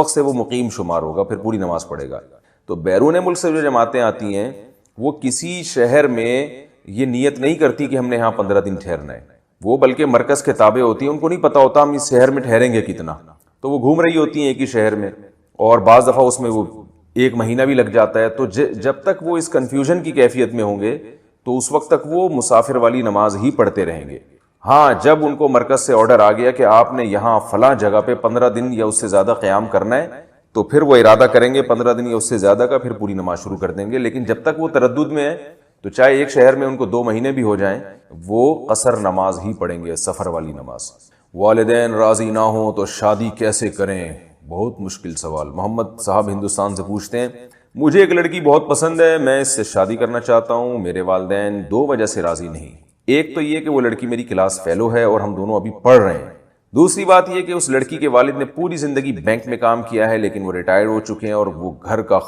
وقت سے وہ مقیم شمار ہوگا، پھر پوری نماز پڑھے گا۔ تو بیرون ملک سے جو جماعتیں آتی ہیں وہ کسی شہر میں یہ نیت نہیں کرتی کہ ہم نے یہاں 15 دن ٹھہرنا ہے، وہ بلکہ مرکز کے تابع ہوتی ہیں، ان کو نہیں پتا ہوتا ہم اس شہر میں ٹھہریں گے کتنا، تو وہ گھوم رہی ہوتی ہیں ایک ہی شہر میں، اور بعض دفعہ اس میں وہ 1 مہینہ بھی لگ جاتا ہے۔ تو جب تک وہ اس کنفیوژن کی کیفیت میں ہوں گے تو اس وقت تک وہ مسافر والی نماز ہی پڑھتے رہیں گے۔ ہاں، جب ان کو مرکز سے آرڈر آ گیا کہ آپ نے یہاں فلاں جگہ پہ 15 دن یا اس سے زیادہ قیام کرنا ہے، تو پھر وہ ارادہ کریں گے 15 دن یا اس سے زیادہ کا، پھر پوری نماز شروع کر دیں گے۔ لیکن جب تک وہ تردد میں ہے تو چاہے ایک شہر میں ان کو 2 مہینے بھی ہو جائیں، وہ قصر نماز ہی پڑھیں گے، سفر والی نماز۔ والدین راضی نہ ہوں تو شادی کیسے کریں؟ بہت مشکل سوال۔ محمد صاحب ہندوستان سے پوچھتے ہیں، مجھے ایک لڑکی بہت پسند ہے، میں اس سے شادی کرنا چاہتا ہوں، میرے والدین 2 وجہ سے راضی نہیں۔ ایک تو یہ کہ وہ لڑکی میری کلاس فیلو ہے اور ہم دونوں ابھی پڑھ رہے ہیں۔ دوسری بات یہ کہ اس لڑکی کے والد نے پوری زندگی بینک میں کام کیا ہے، لیکن وہ ریٹائر ہو چکے ہیں، اور وہ گھر کا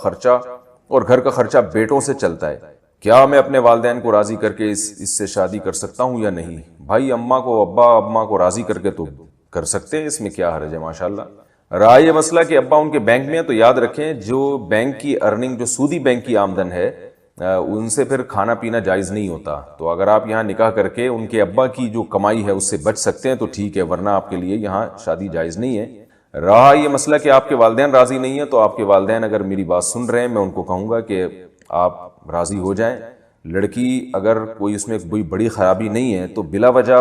خرچہ بیٹوں سے چلتا ہے۔ کیا میں اپنے والدین کو راضی کر کے اس سے شادی کر سکتا ہوں یا نہیں؟ بھائی، ابا کو راضی کر کے تو کر سکتے ہیں، اس میں کیا حرج ہے؟ ماشاءاللہ۔ رہا یہ مسئلہ کہ ابا ان کے بینک میں ہے، تو یاد رکھیں جو بینک کی ارننگ، جو سودی بینک کی آمدن ہے، ان سے پھر کھانا پینا جائز نہیں ہوتا۔ تو اگر آپ یہاں نکاح کر کے ان کے ابا کی جو کمائی ہے اس سے بچ سکتے ہیں تو ٹھیک ہے، ورنہ آپ کے لیے یہاں شادی جائز نہیں ہے۔ رہا یہ مسئلہ کہ آپ کے والدین راضی نہیں ہیں، تو آپ کے والدین اگر میری بات سن رہے ہیں، میں ان کو کہوں گا کہ آپ راضی ہو جائیں۔ لڑکی اگر کوئی اس میں کوئی بڑی خرابی نہیں ہے تو بلا وجہ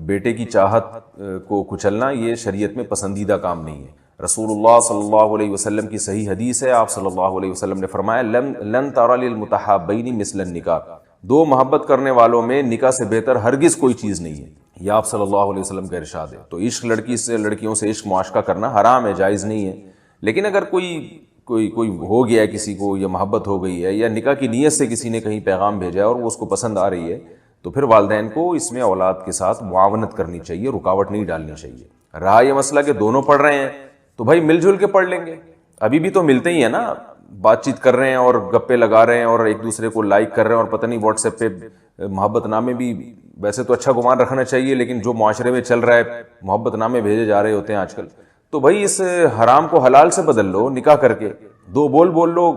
بیٹے کی چاہت کو کچلنا یہ شریعت میں پسندیدہ کام نہیں ہے۔ رسول اللہ صلی اللہ علیہ وسلم کی صحیح حدیث ہے، آپ صلی اللہ علیہ وسلم نے فرمایا، لن تر للمتحابین مثل النکاح، 2 محبت کرنے والوں میں نکاح سے بہتر ہرگز کوئی چیز نہیں ہے، یہ آپ صلی اللہ علیہ وسلم کا ارشاد ہے۔ تو عشق، لڑکیوں سے عشق معاشقہ کرنا حرام ہے، جائز نہیں ہے۔ لیکن اگر کوئی ہو گیا ہے کسی کو، یا محبت ہو گئی ہے، یا نکاح کی نیت سے کسی نے کہیں پیغام بھیجا ہے اور وہ اس کو پسند آ رہی ہے، تو پھر والدین کو اس میں اولاد کے ساتھ معاونت کرنی چاہیے، رکاوٹ نہیں ڈالنی چاہیے۔ رہا یہ مسئلہ کہ دونوں پڑھ رہے ہیں تو بھائی مل جل کے پڑھ لیں گے، ابھی بھی تو ملتے ہی ہیں نا، بات چیت کر رہے ہیں اور گپے لگا رہے ہیں اور ایک دوسرے کو لائک کر رہے ہیں، اور پتہ نہیں واٹس ایپ پہ محبت نامے بھی، ویسے تو اچھا گمان رکھنا چاہیے، لیکن جو معاشرے میں چل رہا ہے محبت نامے بھیجے جا رہے ہوتے ہیں آج کل۔ تو بھائی اس حرام کو حلال سے بدل لو، نکاح کر کے 2 بول لو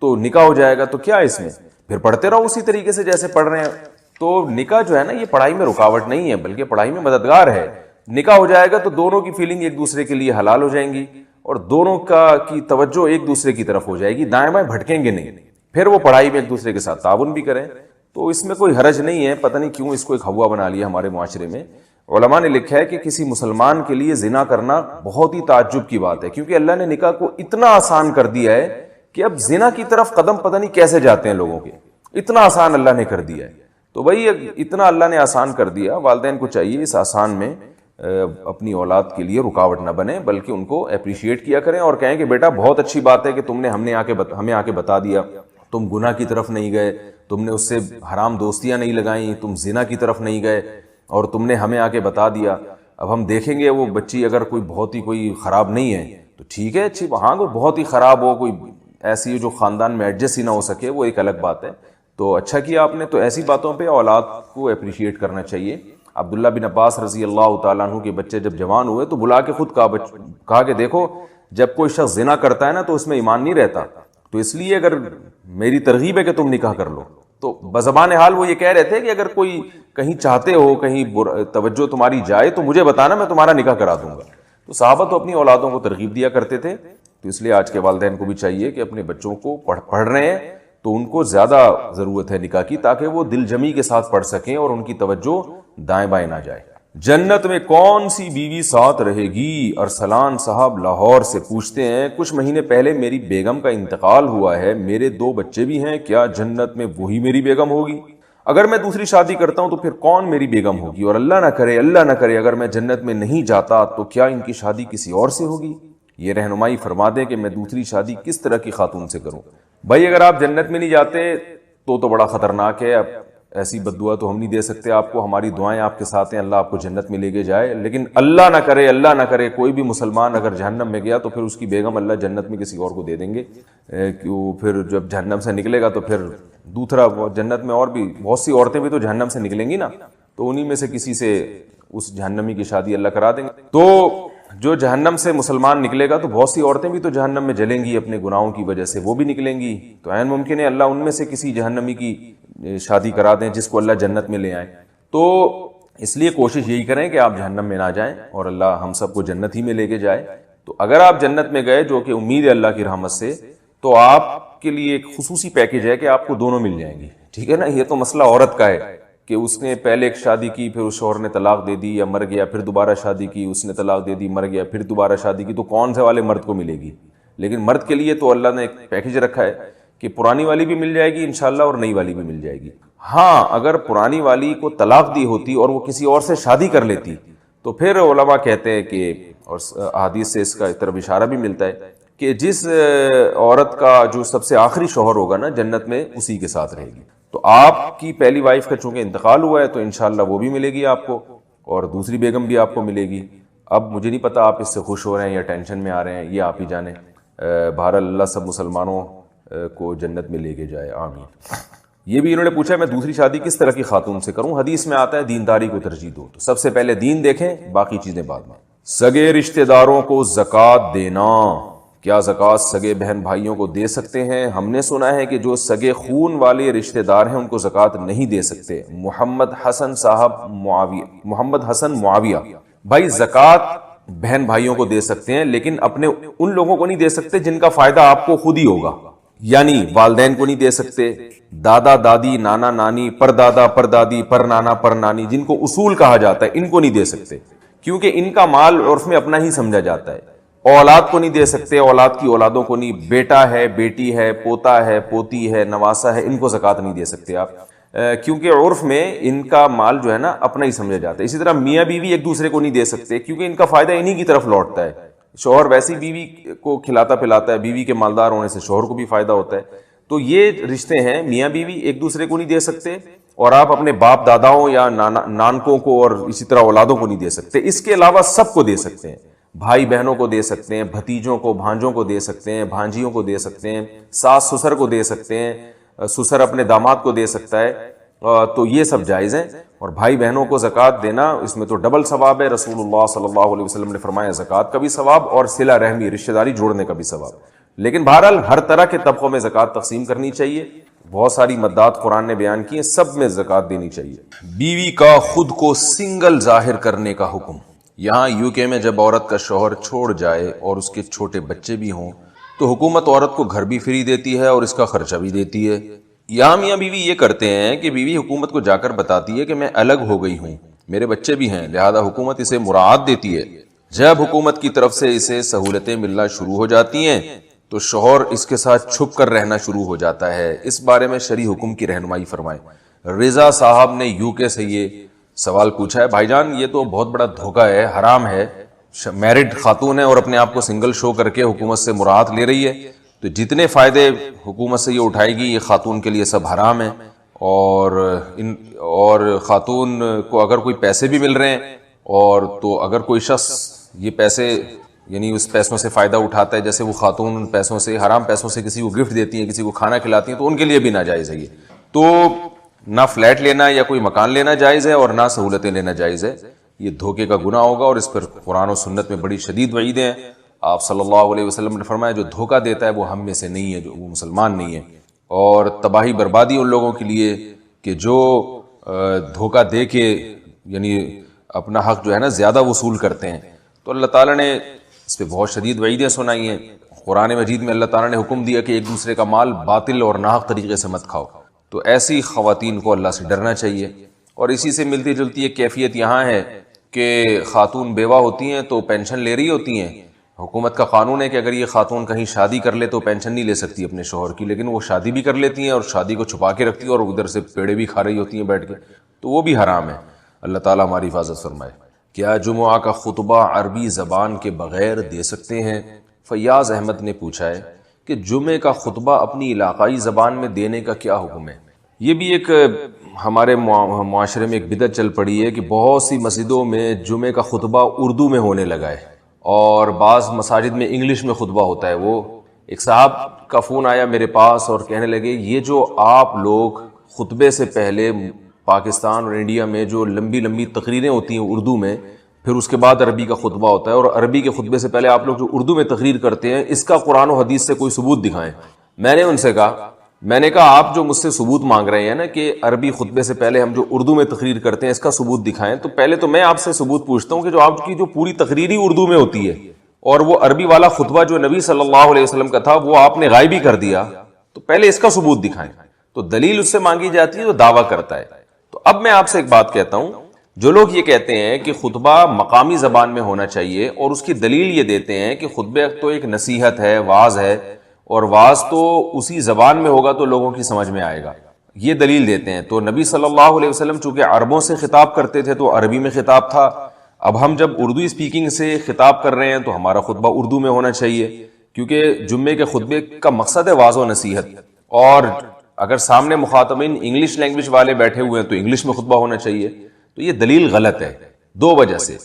تو نکاح ہو جائے گا، تو کیا اس میں پھر پڑھتے رہو اسی طریقے سے جیسے پڑھ رہے ہیں۔ تو نکاح جو ہے نا، یہ پڑھائی میں رکاوٹ نہیں ہے بلکہ پڑھائی میں مددگار ہے۔ نکاح ہو جائے گا تو دونوں کی فیلنگ ایک دوسرے کے لیے حلال ہو جائیں گی، اور دونوں کی توجہ ایک دوسرے کی طرف ہو جائے گی، دائیں بائیں بھٹکیں گے نہیں، پھر وہ پڑھائی میں ایک دوسرے کے ساتھ تعاون بھی کریں، تو اس میں کوئی حرج نہیں ہے۔ پتہ نہیں کیوں اس کو ایک ہوا بنا لیا ہمارے معاشرے میں۔ علماء نے لکھا ہے کہ کسی مسلمان کے لیے زنا کرنا بہت ہی تعجب کی بات ہے، کیونکہ اللہ نے نکاح کو اتنا آسان کر دیا ہے کہ اب زنا کی طرف قدم پتہ نہیں کیسے جاتے ہیں لوگوں کے، اتنا آسان اللہ نے کر دیا ہے۔ تو بھائی اتنا اللہ نے آسان کر دیا، والدین کو چاہیے اس آسان میں اپنی اولاد کے لیے رکاوٹ نہ بنے، بلکہ ان کو اپریشیٹ کیا کریں اور کہیں کہ بیٹا بہت اچھی بات ہے کہ تم نے ہمیں آ کے بتا دیا، تم گناہ کی طرف نہیں گئے، تم نے اس سے حرام دوستیاں نہیں لگائیں، تم زنا کی طرف نہیں گئے، اور تم نے ہمیں آ کے بتا دیا۔ اب ہم دیکھیں گے وہ بچی اگر کوئی خراب نہیں ہے تو ٹھیک ہے، اچھی، ہاں کوئی بہت ہی خراب ہو، کوئی ایسی جو خاندان میں ایڈجسٹ ہی نہ ہو سکے، وہ ایک الگ بات ہے۔ تو اچھا کیا آپ نے، تو ایسی باتوں پہ اولاد کو اپریشیٹ کرنا چاہیے۔ عبداللہ بن عباس رضی اللہ تعالیٰ عنہ کے بچے جب جوان ہوئے تو بلا کے خود کہا کہ دیکھو، جب کوئی شخص زنا کرتا ہے نا تو اس میں ایمان نہیں رہتا، تو اس لیے اگر میری ترغیب ہے کہ تم نکاح کر لو۔ تو بزبان حال وہ یہ کہہ رہے تھے کہ اگر کوئی کہیں چاہتے ہو، کہیں توجہ تمہاری جائے تو مجھے بتانا، میں تمہارا نکاح کرا دوں گا۔ تو صحابہ تو اپنی اولادوں کو ترغیب دیا کرتے تھے، تو اس لیے آج کے والدین کو بھی چاہیے کہ اپنے بچوں کو پڑھ رہے ہیں تو ان کو زیادہ ضرورت ہے نکاح کی، تاکہ وہ دل جمی کے ساتھ پڑھ سکیں اور ان کی توجہ دائیں بائیں نہ جائے۔ جنت میں کون سی بیوی ساتھ رہے گی؟ ارسلان صاحب لاہور سے پوچھتے ہیں، کچھ مہینے پہلے میری بیگم کا انتقال ہوا ہے، میرے 2 بچے بھی ہیں، کیا جنت میں وہی میری بیگم ہوگی؟ اگر میں دوسری شادی کرتا ہوں تو پھر کون میری بیگم ہوگی؟ اور اللہ نہ کرے اگر میں جنت میں نہیں جاتا تو کیا ان کی شادی کسی اور سے ہوگی؟ یہ رہنمائی فرما دیں کہ میں دوسری شادی کس طرح کی خاتون سے کروں۔ بھائی اگر آپ جنت میں نہیں جاتے تو بڑا خطرناک ہے، اب ایسی بد دعا تو ہم نہیں دے سکتے آپ کو، ہماری دعائیں آپ کے ساتھ ہیں، اللہ آپ کو جنت میں لے کے جائے، لیکن اللہ نہ کرے کوئی بھی مسلمان اگر جہنم میں گیا تو پھر اس کی بیگم اللہ جنت میں کسی اور کو دے دیں گے، کیوں پھر جب جہنم سے نکلے گا تو پھر دوسرا جنت میں اور بھی بہت سی عورتیں بھی تو جہنم سے نکلیں گی نا، تو انہی میں سے کسی سے اس جہنمی کی شادی اللہ کرا دیں گے۔ تو جو جہنم سے مسلمان نکلے گا تو بہت سی عورتیں بھی تو جہنم میں جلیں گی اپنے گناہوں کی وجہ سے، وہ بھی نکلیں گی، تو عین ممکن ہے اللہ ان میں سے کسی جہنمی کی شادی کرا دیں جس کو اللہ جنت میں لے آئیں۔ تو اس لیے کوشش یہی کریں کہ آپ جہنم میں نہ جائیں اور اللہ ہم سب کو جنت ہی میں لے کے جائے۔ تو اگر آپ جنت میں گئے، جو کہ امید ہے اللہ کی رحمت سے، تو آپ کے لیے ایک خصوصی پیکیج ہے کہ آپ کو دونوں مل جائیں گے، ٹھیک ہے نا۔ یہ تو مسئلہ عورت کا ہے کہ اس نے پہلے ایک شادی کی، پھر اس شوہر نے طلاق دے دی یا مر گیا، پھر دوبارہ شادی کی، اس نے طلاق دے دی، مر گیا، پھر دوبارہ شادی کی، تو کون سے والے مرد کو ملے گی؟ لیکن مرد کے لیے تو اللہ نے ایک پیکیج رکھا ہے کہ پرانی والی بھی مل جائے گی انشاءاللہ اور نئی والی بھی مل جائے گی۔ ہاں اگر پرانی والی کو طلاق دی ہوتی اور وہ کسی اور سے شادی کر لیتی تو پھر علماء کہتے ہیں کہ، اور احادیث سے اس کا طرف اشارہ بھی ملتا ہے کہ جس عورت کا جو سب سے آخری شوہر ہوگا نا جنت میں، اسی کے ساتھ رہے گی۔ تو آپ کی پہلی وائف کا چونکہ انتقال ہوا ہے تو انشاءاللہ وہ بھی ملے گی آپ کو، اور دوسری بیگم بھی آپ کو ملے گی۔ اب مجھے نہیں پتا آپ اس سے خوش ہو رہے ہیں یا ٹینشن میں آ رہے ہیں، یہ آپ ہی جانیں۔ بہرحال اللہ سب مسلمانوں کو جنت میں لے کے جائے، آمین۔ یہ بھی انہوں نے پوچھا میں دوسری شادی کس طرح کی خاتون سے کروں؟ حدیث میں آتا ہے دینداری کو ترجیح دو، تو سب سے پہلے دین دیکھیں، باقی چیزیں بعد میں۔ سگے رشتہ داروں کو زکوٰۃ دینا، کیا زکوٰۃ سگے بہن بھائیوں کو دے سکتے ہیں؟ ہم نے سنا ہے کہ جو سگے خون والے رشتہ دار ہیں ان کو زکوٰۃ نہیں دے سکتے۔ محمد حسن معاویہ بھائی، زکوٰۃ بہن بھائیوں کو دے سکتے ہیں لیکن اپنے ان لوگوں کو نہیں دے سکتے جن کا فائدہ آپ کو خود ہی ہوگا، یعنی والدین کو نہیں دے سکتے، دادا دادی نانا نانی پر دادا پر دادی پر نانا پر نانی، جن کو اصول کہا جاتا ہے، ان کو نہیں دے سکتے کیونکہ ان کا مال عرف میں اپنا ہی سمجھا جاتا ہے۔ اولاد کو نہیں دے سکتے، اولاد کی اولادوں کو نہیں، بیٹا ہے بیٹی ہے پوتا ہے پوتی ہے نواسا ہے، ان کو زکوٰۃ نہیں دے سکتے آپ، کیونکہ عرف میں ان کا مال جو ہے نا اپنا ہی سمجھا جاتا ہے۔ اسی طرح میاں بیوی ایک دوسرے کو نہیں دے سکتے کیونکہ ان کا فائدہ انہی کی طرف لوٹتا ہے، شوہر ویسی بیوی کو کھلاتا پلاتا ہے، بیوی کے مالدار ہونے سے شوہر کو بھی فائدہ ہوتا ہے۔ تو یہ رشتے ہیں، میاں بیوی ایک دوسرے کو نہیں دے سکتے، اور آپ اپنے باپ داداؤں یا نانکوں کو اور اسی طرح اولادوں کو نہیں دے سکتے۔ اس کے علاوہ سب کو دے سکتے ہیں، بھائی بہنوں کو دے سکتے ہیں، بھتیجوں کو بھانجوں کو دے سکتے ہیں، بھانجیوں کو دے سکتے ہیں، ساس سسر کو دے سکتے ہیں، سسر اپنے داماد کو دے سکتا ہے، تو یہ سب جائز ہیں۔ اور بھائی بہنوں کو زکوٰۃ دینا، اس میں تو ڈبل ثواب ہے، رسول اللہ صلی اللہ علیہ وسلم نے فرمایا زکوٰۃ کا بھی ثواب اور صلہ رحمی رشتہ داری جوڑنے کا بھی ثواب۔ لیکن بہرحال ہر طرح کے طبقوں میں زکوٰۃ تقسیم کرنی چاہیے، بہت ساری مدات قرآن نے بیان کی ہیں، سب میں زکوٰۃ دینی چاہیے۔ بیوی کا خود کو سنگل ظاہر کرنے کا حکم۔ یہاں UK میں جب عورت کا شوہر چھوڑ جائے اور اس کے چھوٹے بچے بھی ہوں تو حکومت عورت کو گھر بھی فری دیتی ہے اور اس کا خرچہ بھی دیتی ہے۔ یہاں میاں بیوی یہ کرتے ہیں کہ بیوی حکومت کو جا کر بتاتی ہے کہ میں الگ ہو گئی ہوں، میرے بچے بھی ہیں، لہذا حکومت اسے مراعات دیتی ہے۔ جب حکومت کی طرف سے اسے سہولتیں ملنا شروع ہو جاتی ہیں تو شوہر اس کے ساتھ چھپ کر رہنا شروع ہو جاتا ہے۔ اس بارے میں شرعی حکم کی رہنمائی فرمائیں۔ رضا صاحب نے UK سے یہ سوال پوچھا ہے۔ بھائی جان یہ تو بہت بڑا دھوکہ ہے، حرام ہے، میرڈ خاتون ہے اور اپنے آپ کو سنگل شو کر کے حکومت سے مراعات لے رہی ہے، تو جتنے فائدے حکومت سے یہ اٹھائے گی یہ خاتون کے لیے سب حرام ہیں، اور خاتون کو اگر کوئی پیسے بھی مل رہے ہیں، اور تو اگر کوئی شخص یہ پیسے یعنی اس پیسوں سے فائدہ اٹھاتا ہے، جیسے وہ خاتون ان پیسوں سے، حرام پیسوں سے کسی کو گفٹ دیتی ہیں، کسی کو کھانا کھلاتی ہیں، تو ان کے لیے بھی ناجائز ہے یہ۔ تو نہ فلیٹ لینا یا کوئی مکان لینا جائز ہے اور نہ سہولتیں لینا جائز ہے، یہ دھوکے کا گناہ ہوگا، اور اس پر قرآن و سنت میں بڑی شدید وعیدیں ہیں۔ آپ صلی اللہ علیہ وسلم نے فرمایا جو دھوکہ دیتا ہے وہ ہم میں سے نہیں ہے، جو وہ مسلمان نہیں ہے، اور تباہی بربادی ان لوگوں کے لیے کہ جو دھوکہ دے کے یعنی اپنا حق جو ہے نا زیادہ وصول کرتے ہیں۔ تو اللہ تعالیٰ نے اس پہ بہت شدید وعیدیں سنائی ہیں۔ قرآن مجید میں اللہ تعالیٰ نے حکم دیا کہ ایک دوسرے کا مال باطل اور ناحق طریقے سے مت کھاؤ، تو ایسی خواتین کو اللہ سے ڈرنا چاہیے۔ اور اسی سے ملتی جلتی ایک کیفیت یہاں ہے کہ خاتون بیوہ ہوتی ہیں تو پینشن لے رہی ہوتی ہیں، حکومت کا قانون ہے کہ اگر یہ خاتون کہیں شادی کر لے تو پینشن نہیں لے سکتی اپنے شوہر کی، لیکن وہ شادی بھی کر لیتی ہیں اور شادی کو چھپا کے رکھتی ہیں اور ادھر سے پیڑے بھی کھا رہی ہوتی ہیں بیٹھ کے، تو وہ بھی حرام ہے۔ اللہ تعالیٰ ہماری حفاظت فرمائے۔ کیا جمعہ کا خطبہ عربی زبان کے بغیر دے سکتے ہیں؟ فیاض احمد نے پوچھا ہے کہ جمعے کا خطبہ اپنی علاقائی زبان میں دینے کا کیا حکم ہے؟ یہ بھی ایک ہمارے معاشرے میں ایک بدعت چل پڑی ہے کہ بہت سی مسجدوں میں جمعے کا خطبہ اردو میں ہونے لگا ہے اور بعض مساجد میں انگلش میں خطبہ ہوتا ہے۔ وہ ایک صاحب کا فون آیا میرے پاس اور کہنے لگے یہ جو آپ لوگ خطبے سے پہلے پاکستان اور انڈیا میں جو لمبی لمبی تقریریں ہوتی ہیں اردو میں، پھر اس کے بعد عربی کا خطبہ ہوتا ہے، اور عربی کے خطبے سے پہلے آپ لوگ جو اردو میں تقریر کرتے ہیں اس کا قرآن و حدیث سے کوئی ثبوت دکھائیں۔ میں نے ان سے کہا آپ جو مجھ سے ثبوت مانگ رہے ہیں نا کہ عربی خطبے سے پہلے ہم جو اردو میں تقریر کرتے ہیں اس کا ثبوت دکھائیں، تو پہلے تو میں آپ سے ثبوت پوچھتا ہوں کہ جو آپ کی جو پوری تقریری اردو میں ہوتی ہے اور وہ عربی والا خطبہ جو نبی صلی اللہ علیہ وسلم کا تھا وہ آپ نے غائب ہی کر دیا، تو پہلے اس کا ثبوت دکھائیں۔ تو دلیل اس سے مانگی جاتی ہے تو دعویٰ کرتا ہے۔ تو اب میں آپ سے ایک بات کہتا ہوں، جو لوگ یہ کہتے ہیں کہ خطبہ مقامی زبان میں ہونا چاہیے اور اس کی دلیل یہ دیتے ہیں کہ خطبہ تو ایک نصیحت ہے، واعظ ہے، اور واعظ تو اسی زبان میں ہوگا تو لوگوں کی سمجھ میں آئے گا، یہ دلیل دیتے ہیں۔ تو نبی صلی اللہ علیہ وسلم چونکہ عربوں سے خطاب کرتے تھے تو عربی میں خطاب تھا، اب ہم جب اردو اسپیکنگ سے خطاب کر رہے ہیں تو ہمارا خطبہ اردو میں ہونا چاہیے، کیونکہ جمعے کے خطبے کا مقصد ہے واعظ و نصیحت، اور اگر سامنے مخاطبین انگلش لینگویج والے بیٹھے ہوئے ہیں تو انگلش میں خطبہ ہونا چاہیے۔ تو یہ دلیل غلط ہے دو وجہ سے۔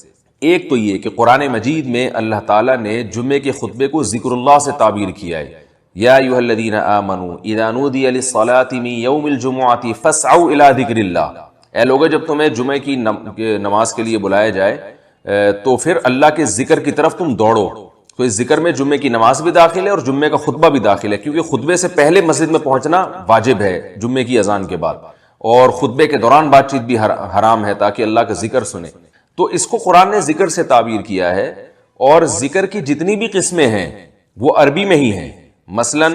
ایک تو یہ کہ قرآن مجید میں اللہ تعالیٰ نے جمعے کے خطبے کو ذکر اللہ سے تعبیر کیا ہے، یا ایھا الذین آمنوا اذا نودی للصلاۃ من یوم الجمعۃ فاسعوا الی ذکر اللہ، اے لوگو جب تمہیں جمعے کی نماز کے لیے بلایا جائے تو پھر اللہ کے ذکر کی طرف تم دوڑو۔ تو اس ذکر میں جمعے کی نماز بھی داخل ہے اور جمعے کا خطبہ بھی داخل ہے، کیونکہ خطبے سے پہلے مسجد میں پہنچنا واجب ہے جمعے کی اذان کے بعد، اور خطبے کے دوران بات چیت بھی حرام ہے تاکہ اللہ کا ذکر سنے۔ تو اس کو قرآن نے ذکر سے تعبیر کیا ہے، اور ذکر کی جتنی بھی قسمیں ہیں وہ عربی میں ہی ہیں۔ مثلا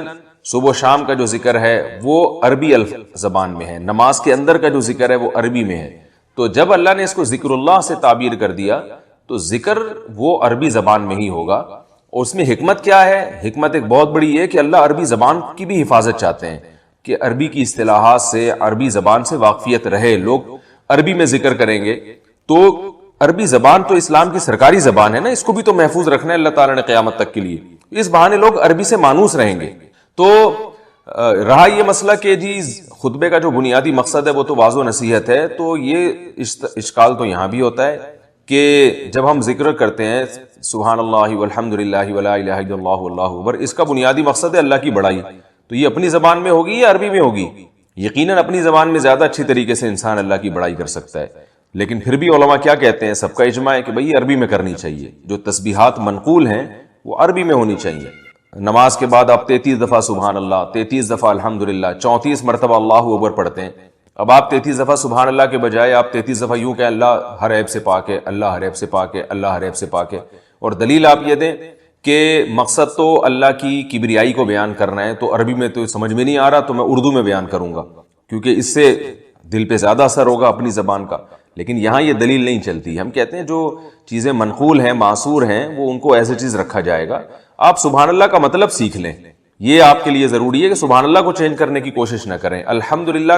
صبح و شام کا جو ذکر ہے وہ عربی زبان میں ہے، نماز کے اندر کا جو ذکر ہے وہ عربی میں ہے۔ تو جب اللہ نے اس کو ذکر اللہ سے تعبیر کر دیا تو ذکر وہ عربی زبان میں ہی ہوگا۔ اور اس میں حکمت کیا ہے؟ حکمت ایک بہت بڑی ہے کہ اللہ عربی زبان کی بھی حفاظت چاہتے ہیں، کہ عربی کی اصطلاحات سے، عربی زبان سے واقفیت رہے، لوگ عربی میں ذکر کریں گے۔ تو عربی زبان تو اسلام کی سرکاری زبان ہے نا، اس کو بھی تو محفوظ رکھنا ہے اللہ تعالیٰ نے قیامت تک کے لیے، اس بہانے لوگ عربی سے مانوس رہیں گے۔ تو رہا یہ مسئلہ کہ جی خطبے کا جو بنیادی مقصد ہے وہ تو واعظ و نصیحت ہے، تو یہ اشکال تو یہاں بھی ہوتا ہے کہ جب ہم ذکر کرتے ہیں سبحان اللہ والحمد للہ ولا الہ الا اللہ واللہ اکبر، اس کا بنیادی مقصد ہے اللہ کی بڑائی، تو یہ اپنی زبان میں ہوگی یا عربی میں ہوگی؟ یقیناً اپنی زبان میں زیادہ اچھی طریقے سے انسان اللہ کی بڑائی کر سکتا ہے، لیکن پھر بھی علماء کیا کہتے ہیں، سب کا اجماع ہے کہ بھئی عربی میں کرنی چاہیے، جو تسبیحات منقول ہیں وہ عربی میں ہونی چاہیے۔ نماز کے بعد آپ 33 دفعہ سبحان اللہ، 33 دفعہ الحمدللہ، 34 مرتبہ اللہ اکبر پڑھتے ہیں۔ اب آپ 33 دفعہ سبحان اللہ کے بجائے آپ 33 دفعہ یوں کہ اللہ ہر عیب سے پاک ہے، اللہ ہر عیب سے پاک ہے، اللہ ہر عیب سے پاک ہے، اور دلیل آپ یہ دیں کہ مقصد تو اللہ کی کبریائی کو بیان کرنا ہے، تو عربی میں تو سمجھ میں نہیں آ رہا تو میں اردو میں بیان کروں گا، کیونکہ اس سے دل پہ زیادہ اثر ہوگا اپنی زبان کا۔ لیکن یہاں یہ دلیل نہیں چلتی، ہم کہتے ہیں جو چیزیں منقول ہیں، معصور ہیں، وہ ان کو ایز اٹ از رکھا جائے گا۔ آپ سبحان اللہ کا مطلب سیکھ لیں، یہ آپ کے لیے ضروری ہے کہ سبحان اللہ کو چینج کرنے کی کوشش نہ کریں، الحمدللہ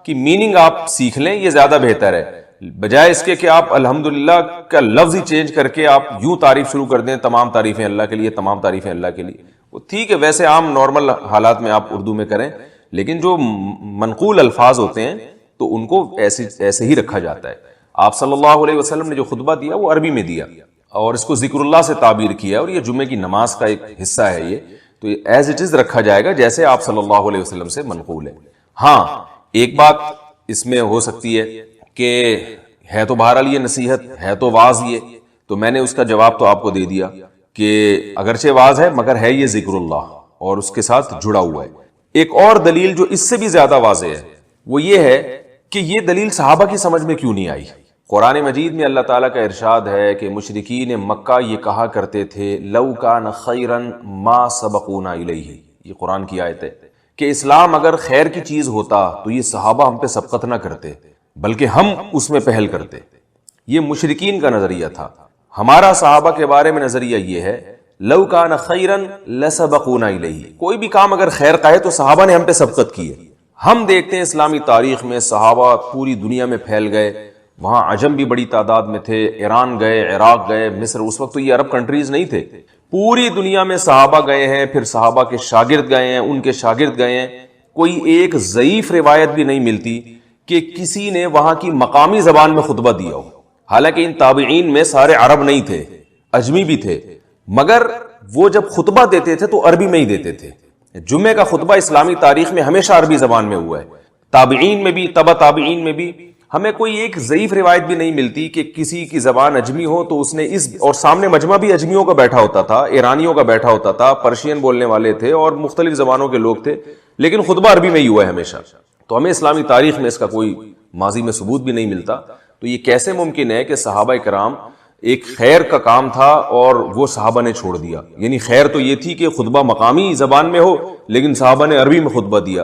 کی میننگ آپ سیکھ لیں، یہ زیادہ بہتر ہے، بجائے اس کے کہ آپ الحمدللہ کا لفظ ہی چینج کر کے آپ یوں تعریف شروع کر دیں، تمام تعریفیں اللہ کے لیے، تمام تعریفیں اللہ کے لیے۔ وہ ٹھیک ہے، ویسے عام نارمل حالات میں آپ اردو میں کریں، لیکن جو منقول الفاظ ہوتے ہیں تو ان کو ایسے ہی رکھا جاتا ہے۔ آپ صلی اللہ علیہ وسلم نے جو خطبہ دیا وہ عربی میں دیا، اور اس کو ذکر اللہ سے تعبیر کیا، اور یہ جمعے کی نماز کا ایک حصہ ہے، یہ تو ایز اٹ از رکھا جائے گا جیسے آپ صلی اللہ علیہ وسلم سے منقول ہے۔ ہاں ایک بات اس میں ہو سکتی ہے کہ ہے تو بہرحال یہ نصیحت ہے تو واعظ، یہ تو میں نے اس کا جواب تو آپ کو دے دیا کہ اگرچہ واعظ ہے مگر ہے یہ ذکر اللہ اور اس کے ساتھ جڑا ہوا ہے۔ ایک اور دلیل جو اس سے بھی زیادہ واضح ہے وہ یہ ہے کہ یہ دلیل صحابہ کی سمجھ میں کیوں نہیں آئی۔ قرآن مجید میں اللہ تعالیٰ کا ارشاد ہے کہ مشرکین مکہ یہ کہا کرتے تھے لو کان خیرا ما سبقونا الیہ، یہ قرآن کی آیت ہے کہ اسلام اگر خیر کی چیز ہوتا تو یہ صحابہ ہم پہ سبقت نہ کرتے بلکہ ہم اس میں پہل کرتے۔ یہ مشرکین کا نظریہ تھا۔ ہمارا صحابہ کے بارے میں نظریہ یہ ہے لو کان خیرا لسبقونا الیہ، کوئی بھی کام اگر خیر کا ہے تو صحابہ نے ہم پہ سبقت کی ہے۔ ہم دیکھتے ہیں اسلامی تاریخ میں صحابہ پوری دنیا میں پھیل گئے، وہاں عجم بھی بڑی تعداد میں تھے، ایران گئے، عراق گئے، مصر، اس وقت تو یہ عرب کنٹریز نہیں تھے، پوری دنیا میں صحابہ گئے ہیں، پھر صحابہ کے شاگرد گئے ہیں، ان کے شاگرد گئے ہیں۔ کوئی ایک ضعیف روایت بھی نہیں ملتی کہ کسی نے وہاں کی مقامی زبان میں خطبہ دیا ہو، حالانکہ ان تابعین میں سارے عرب نہیں تھے، اجمی بھی تھے، مگر وہ جب خطبہ دیتے تھے تو عربی میں ہی دیتے تھے۔ جمعے کا خطبہ اسلامی تاریخ میں ہمیشہ عربی زبان میں ہوا ہے، تابعین میں بھی، تبع تابعین میں بھی، ہمیں کوئی ایک ضعیف روایت بھی نہیں ملتی کہ کسی کی زبان اجمی ہو تو اس نے اور سامنے مجمع بھی اجمیوں کا بیٹھا ہوتا تھا، ایرانیوں کا بیٹھا ہوتا تھا، پرشین بولنے والے تھے اور مختلف زبانوں کے لوگ تھے، لیکن خطبہ عربی میں ہی ہوا ہے ہمیشہ. تو ہمیں اسلامی تاریخ میں اس کا کوئی ماضی میں ثبوت بھی نہیں ملتا. تو یہ کیسے ممکن ہے کہ صحابہ کرام ایک خیر کا کام تھا اور وہ صحابہ نے چھوڑ دیا؟ یعنی خیر تو یہ تھی کہ خطبہ مقامی زبان میں ہو، لیکن صحابہ نے عربی میں خطبہ دیا،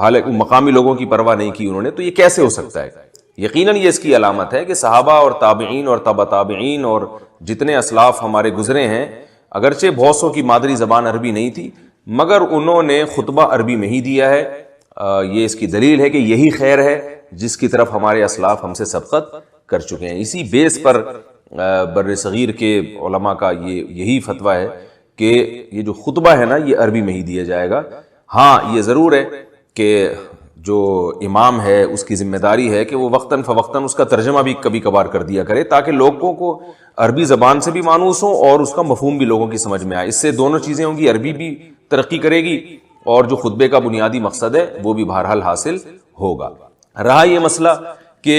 حالانکہ مقامی لوگوں کی پرواہ نہیں کی انہوں نے. تو یہ کیسے ہو سکتا ہے؟ یقیناً یہ اس کی علامت ہے کہ صحابہ اور تابعین اور تبع تابعین اور جتنے اسلاف ہمارے گزرے ہیں، اگرچہ بہت سو کی مادری زبان عربی نہیں تھی، مگر انہوں نے خطبہ عربی میں ہی دیا ہے. یہ اس کی دلیل ہے کہ یہی خیر ہے جس کی طرف ہمارے اسلاف ہم سے سبقت کر چکے ہیں. اسی بیس پر بر صغیر کے علماء کا یہی فتویٰ ہے کہ یہ جو خطبہ ہے نا یہ عربی میں ہی دیا جائے گا. ہاں یہ ضرور ہے کہ جو امام ہے اس کی ذمہ داری ہے کہ وہ وقتاً فوقتاً اس کا ترجمہ بھی کبھی کبھار کر دیا کرے، تاکہ لوگوں کو عربی زبان سے بھی مانوس ہوں اور اس کا مفہوم بھی لوگوں کی سمجھ میں آئے. اس سے دونوں چیزیں ہوں گی، عربی بھی ترقی کرے گی اور جو خطبے کا بنیادی مقصد ہے وہ بھی بہرحال حاصل ہوگا. رہا یہ مسئلہ کہ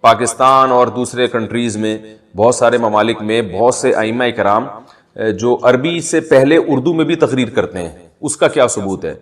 پاکستان اور دوسرے کنٹریز میں بہت سارے ممالک میں بہت سے ائمہ کرام جو عربی سے پہلے اردو میں بھی تقریر کرتے ہیں، اس کا کیا ثبوت ہے؟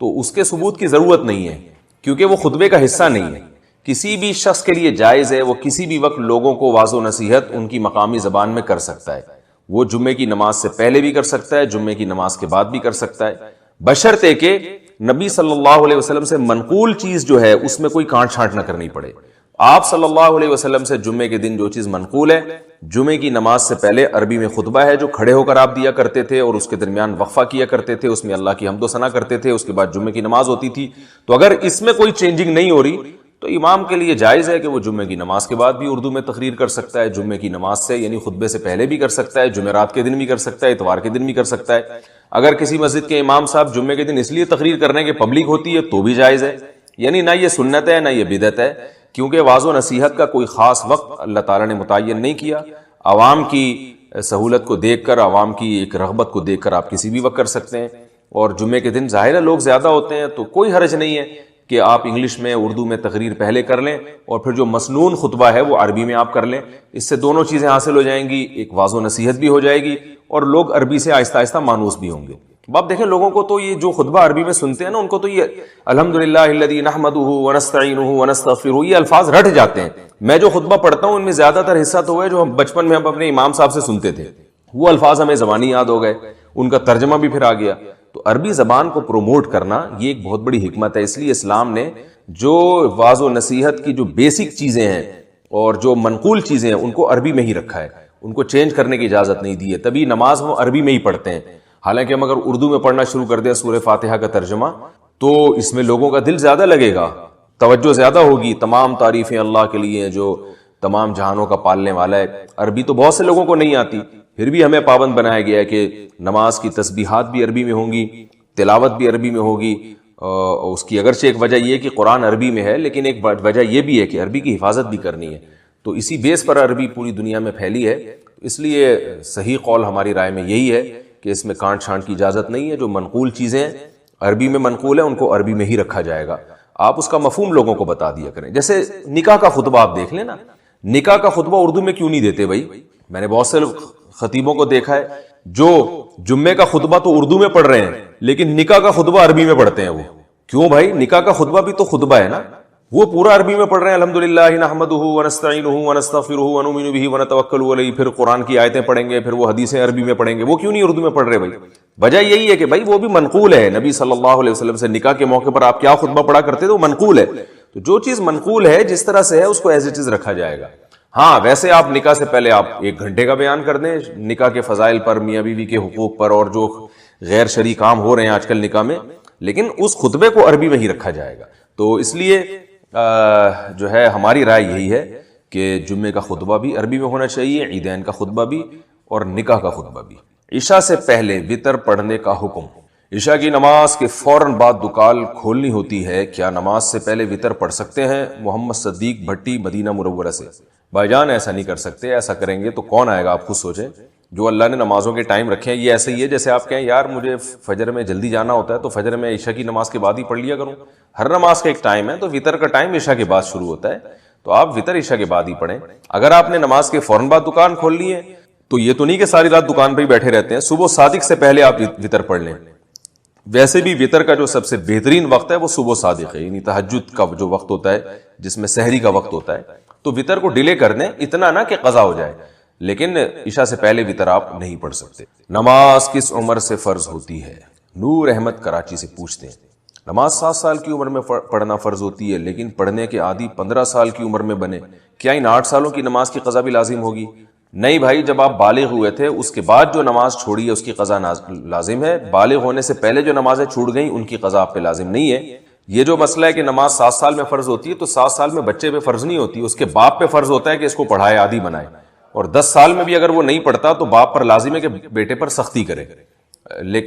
تو اس کے ثبوت کی ضرورت نہیں ہے، کیونکہ وہ خطبے کا حصہ نہیں ہے. کسی بھی شخص کے لیے جائز ہے، وہ کسی بھی وقت لوگوں کو واضح و نصیحت ان کی مقامی زبان میں کر سکتا ہے. وہ جمعے کی نماز سے پہلے بھی کر سکتا ہے، جمعے کی نماز کے بعد بھی کر سکتا ہے، بشرطے کہ نبی صلی اللہ علیہ وسلم سے منقول چیز جو ہے اس میں کوئی کانٹ چھانٹ نہ کرنی پڑے. آپ صلی اللہ علیہ وسلم سے جمعے کے دن جو چیز منقول ہے، جمعے کی نماز سے پہلے عربی میں خطبہ ہے جو کھڑے ہو کر آپ دیا کرتے تھے اور اس کے درمیان وقفہ کیا کرتے تھے، اس میں اللہ کی حمد و ثنا کرتے تھے، اس کے بعد جمعے کی نماز ہوتی تھی. تو اگر اس میں کوئی چینجنگ نہیں ہو رہی تو امام کے لیے جائز ہے کہ وہ جمعے کی نماز کے بعد بھی اردو میں تقریر کر سکتا ہے، جمعے کی نماز سے یعنی خطبے سے پہلے بھی کر سکتا ہے، جمعرات کے دن بھی کر سکتا ہے، اتوار کے دن بھی کر سکتا ہے. اگر کسی مسجد کے امام صاحب جمعے کے دن اس لیے تقریر کرنے کے پبلک ہوتی ہے تو بھی جائز ہے. یعنی نہ یہ سنت ہے نہ یہ بدعت ہے، کیونکہ واضح و نصیحت کا کوئی خاص وقت اللہ تعالیٰ نے متعین نہیں کیا. عوام کی سہولت کو دیکھ کر، عوام کی ایک رغبت کو دیکھ کر آپ کسی بھی وقت کر سکتے ہیں. اور جمعے کے دن ظاہر ہے لوگ زیادہ ہوتے ہیں تو کوئی حرج نہیں ہے کہ آپ انگلش میں اردو میں تقریر پہلے کر لیں اور پھر جو مسنون خطبہ ہے وہ عربی میں آپ کر لیں. اس سے دونوں چیزیں حاصل ہو جائیں گی، ایک واضح و نصیحت بھی ہو جائے گی اور لوگ عربی سے آہستہ آہستہ مانوس بھی ہوں گے. اب دیکھیں لوگوں کو تو یہ جو خطبہ عربی میں سنتے ہیں نا، ان کو تو یہ الحمدللہ الذی نحمدہ ونستعینہ ونستغفرہ یہ الفاظ رٹ جاتے ہیں. میں جو خطبہ پڑھتا ہوں ان میں زیادہ تر حصہ تو ہے جو ہم بچپن میں ہم اپنے امام صاحب سے سنتے تھے، وہ الفاظ ہمیں زبانی یاد ہو گئے، ان کا ترجمہ بھی پھر آ گیا. تو عربی زبان کو پروموٹ کرنا یہ ایک بہت بڑی حکمت ہے. اس لیے اسلام نے جو واضح و نصیحت کی جو بیسک چیزیں ہیں اور جو منقول چیزیں ہیں ان کو عربی میں ہی رکھا ہے، ان کو چینج کرنے کی اجازت نہیں دی ہے. تبھی نماز ہم عربی میں ہی پڑھتے ہیں. حالانکہ ہم اگر اردو میں پڑھنا شروع کر دیں سورہ فاتحہ کا ترجمہ تو اس میں لوگوں کا دل زیادہ لگے گا، توجہ زیادہ ہوگی. تمام تعریفیں اللہ کے لیے ہیں جو تمام جہانوں کا پالنے والا ہے. عربی تو بہت سے لوگوں کو نہیں آتی، پھر بھی ہمیں پابند بنایا گیا ہے کہ نماز کی تسبیحات بھی عربی میں ہوں گی، تلاوت بھی عربی میں ہوگی. اس کی اگرچہ ایک وجہ یہ کہ قرآن عربی میں ہے، لیکن ایک وجہ یہ بھی ہے کہ عربی کی حفاظت بھی کرنی ہے. تو اسی بیس پر عربی پوری دنیا میں پھیلی ہے. اس لیے صحیح قول ہماری رائے میں یہی ہے کہ اس میں کانٹ چھانٹ کی اجازت نہیں ہے. جو منقول چیزیں عربی میں منقول ہیں ان کو عربی میں ہی رکھا جائے گا. آپ اس کا مفہوم لوگوں کو بتا دیا کریں. جیسے نکاح کا خطبہ آپ دیکھ لیں نا، نکاح کا خطبہ اردو میں کیوں نہیں دیتے بھائی؟ میں نے بہت سے خطیبوں کو دیکھا ہے جو جمعے کا خطبہ تو اردو میں پڑھ رہے ہیں لیکن نکاح کا خطبہ عربی میں پڑھتے ہیں. وہ کیوں بھائی؟ نکاح کا خطبہ بھی تو خطبہ ہے نا، وہ پورا عربی میں پڑھ رہے ہیں. الحمدللہ نحمدہ ونستعینہ ونستغفرہ ونؤمن بہ ونتوکل علیہ، پھر قرآن کی آیتیں پڑھیں گے، پھر وہ حدیثیں عربی میں پڑھیں گے. وہ کیوں نہیں اردو میں پڑھ رہے بھائی؟ وجہ یہی ہے کہ بھائی وہ بھی منقول ہے. نبی صلی اللہ علیہ وسلم سے نکاح کے موقع پر آپ کیا خطبہ پڑھا کرتے تھے وہ منقول ہے. تو جو چیز منقول ہے جس طرح سے ہے اس کو ایز اٹ از رکھا جائے گا. ہاں ویسے آپ نکاح سے پہلے آپ 1 گھنٹے کا بیان کر دیں نکاح کے فضائل پر، میاں بیوی کے حقوق پر اور جو غیر شرعی کام ہو رہے ہیں آج کل نکاح میں، لیکن اس خطبے کو عربی میں ہی رکھا جائے گا. تو اس لیے جو ہے ہماری رائے یہی ہے کہ جمعے کا خطبہ بھی عربی میں ہونا چاہیے، عیدین کا خطبہ بھی اور نکاح کا خطبہ بھی. عشاء سے پہلے وتر پڑھنے کا حکم. عشاء کی نماز کے فوراً بعد دکان کھولنی ہوتی ہے، کیا نماز سے پہلے وتر پڑھ سکتے ہیں؟ محمد صدیق بھٹی مدینہ منورہ سے. بھائی جان ایسا نہیں کر سکتے. ایسا کریں گے تو کون آئے گا؟ آپ خود سوچیں. جو اللہ نے نمازوں کے ٹائم رکھے ہیں یہ ایسے ہی ہے جیسے آپ کہیں یار مجھے فجر میں جلدی جانا ہوتا ہے تو فجر میں عشاء کی نماز کے بعد ہی پڑھ لیا کروں. ہر نماز کا ایک ٹائم ہے، تو وتر کا ٹائم عشاء کے بعد شروع ہوتا ہے. تو آپ وطر عشاء کے بعد ہی پڑھیں. اگر آپ نے نماز کے فوراً بعد دکان کھول لی ہے تو یہ تو نہیں کہ ساری رات دکان پہ ہی بیٹھے رہتے ہیں, صبح صادق سے پہلے آپ وطر پڑھ لیں. ویسے بھی وطر کا جو سب سے بہترین وقت ہے وہ صبح صادق ہے, یعنی تہجد کا جو وقت ہوتا ہے جس میں سحری کا وقت ہوتا ہے. تو وطر کو ڈیلے کر دیں, اتنا نہ کہ قضا ہو جائے, لیکن عشاء سے پہلے وطر آپ نہیں پڑھ سکتے. نماز کس عمر سے فرض ہوتی ہے؟ نور احمد کراچی سے پوچھتے ہیں. نماز 7 سال کی عمر میں پڑھنا فرض ہوتی ہے, لیکن پڑھنے کے عادی 15 سال کی عمر میں بنے, کیا ان 8 سالوں کی نماز کی قضا بھی لازم ہوگی؟ نہیں بھائی, جب آپ بالغ ہوئے تھے اس کے بعد جو نماز چھوڑی ہے اس کی قضا لازم ہے. بالغ ہونے سے پہلے جو نمازیں چھوٹ گئیں ان کی قضا آپ پہ لازم نہیں ہے. یہ جو مسئلہ ہے کہ نماز 7 سال میں فرض ہوتی ہے, تو 7 سال میں بچے پہ فرض نہیں ہوتی, اس کے باپ پہ فرض ہوتا ہے کہ اس کو پڑھائے, عادی بنائے. اور 10 سال میں بھی اگر وہ نہیں پڑھتا تو باپ پر لازم ہے کہ بیٹے پر سختی کرے,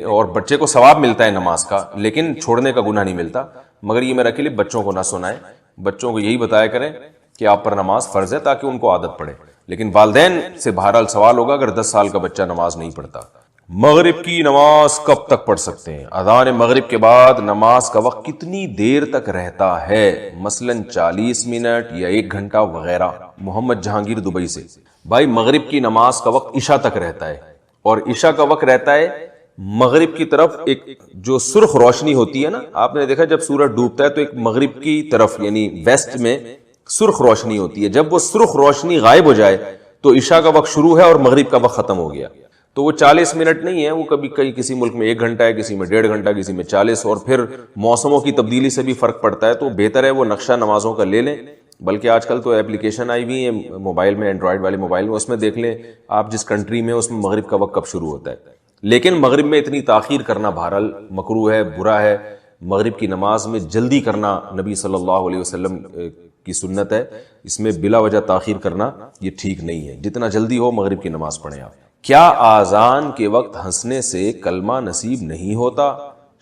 اور بچے کو ثواب ملتا ہے نماز کا, لیکن چھوڑنے کا گناہ نہیں ملتا. مگر یہ میرا کلپ بچوں کو نہ سنائیں, بچوں کو یہی بتایا کریں کہ آپ پر نماز فرض ہے تاکہ ان کو عادت پڑے. لیکن والدین سے بہرحال سوال ہوگا اگر 10 سال کا بچہ نماز نہیں پڑھتا. مغرب کی نماز کب تک پڑھ سکتے ہیں؟ اذان مغرب کے بعد نماز کا وقت کتنی دیر تک رہتا ہے؟ مثلا 40 منٹ یا 1 گھنٹہ وغیرہ. محمد جہانگیر دبئی سے. بھائی مغرب کی نماز کا وقت عشاء تک رہتا ہے, اور عشاء کا وقت رہتا ہے مغرب کی طرف ایک جو سرخ روشنی ہوتی ہے نا, آپ نے دیکھا جب سورج ڈوبتا ہے تو ایک مغرب کی طرف یعنی ویسٹ میں سرخ روشنی ہوتی ہے, جب وہ سرخ روشنی غائب ہو جائے تو عشاء کا وقت شروع ہے اور مغرب کا وقت ختم ہو گیا. تو وہ 40 منٹ نہیں ہے, وہ کبھی کسی ملک میں 1 گھنٹہ ہے, کسی میں 1.5 گھنٹہ, کسی میں 40, اور پھر موسموں کی تبدیلی سے بھی فرق پڑتا ہے. تو بہتر ہے وہ نقشہ نمازوں کا لے لیں. بلکہ آج کل تو ایپلیکیشن آئی ہوئی ہیں موبائل میں, اینڈرائڈ والے موبائل میں, اس میں دیکھ لیں آپ جس کنٹری میں اس میں مغرب کا وقت کب شروع ہوتا ہے. لیکن مغرب میں اتنی تاخیر کرنا بہرحال مکروہ ہے, برا ہے. مغرب کی نماز میں جلدی کرنا نبی صلی اللہ علیہ وسلم کی سنت ہے, اس میں بلا وجہ تاخیر کرنا یہ ٹھیک نہیں ہے. جتنا جلدی ہو مغرب کی نماز پڑھیں آپ. کیا آذان کے وقت ہنسنے سے کلمہ نصیب نہیں ہوتا؟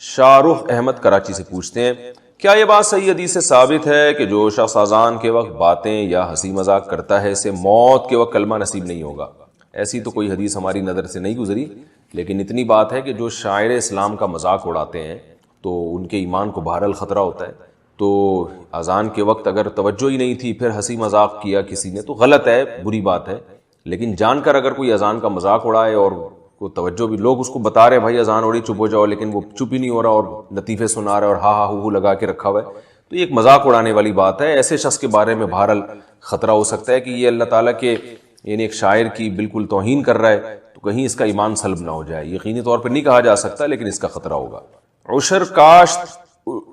شاہ رخ احمد کراچی سے پوچھتے ہیں. کیا یہ بات صحیح حدیث سے ثابت ہے کہ جو شخص اذان کے وقت باتیں یا ہنسی مذاق کرتا ہے اسے موت کے وقت کلمہ نصیب نہیں ہوگا؟ ایسی تو کوئی حدیث ہماری نظر سے نہیں گزری, لیکن اتنی بات ہے کہ جو شاعر اسلام کا مذاق اڑاتے ہیں تو ان کے ایمان کو بہرحال خطرہ ہوتا ہے. تو اذان کے وقت اگر توجہ ہی نہیں تھی پھر ہنسی مذاق کیا کسی نے تو غلط ہے, بری بات ہے. لیکن جان کر اگر کوئی اذان کا مذاق اڑائے اور کو توجہ بھی, لوگ اس کو بتا رہے بھائی اذان اڑی چپ ہو جاؤ, لیکن وہ چپ ہی نہیں ہو رہا اور لطیفے سنا رہا ہے اور ہا ہا ہو لگا کے رکھا ہوا ہے, تو یہ ایک مذاق اڑانے والی بات ہے. ایسے شخص کے بارے میں بہرحال خطرہ ہو سکتا ہے کہ یہ اللہ تعالیٰ کے یعنی ایک شاعر کی بالکل توہین کر رہا ہے, تو کہیں اس کا ایمان سلب نہ ہو جائے. یقینی طور پر نہیں کہا جا سکتا لیکن اس کا خطرہ ہوگا.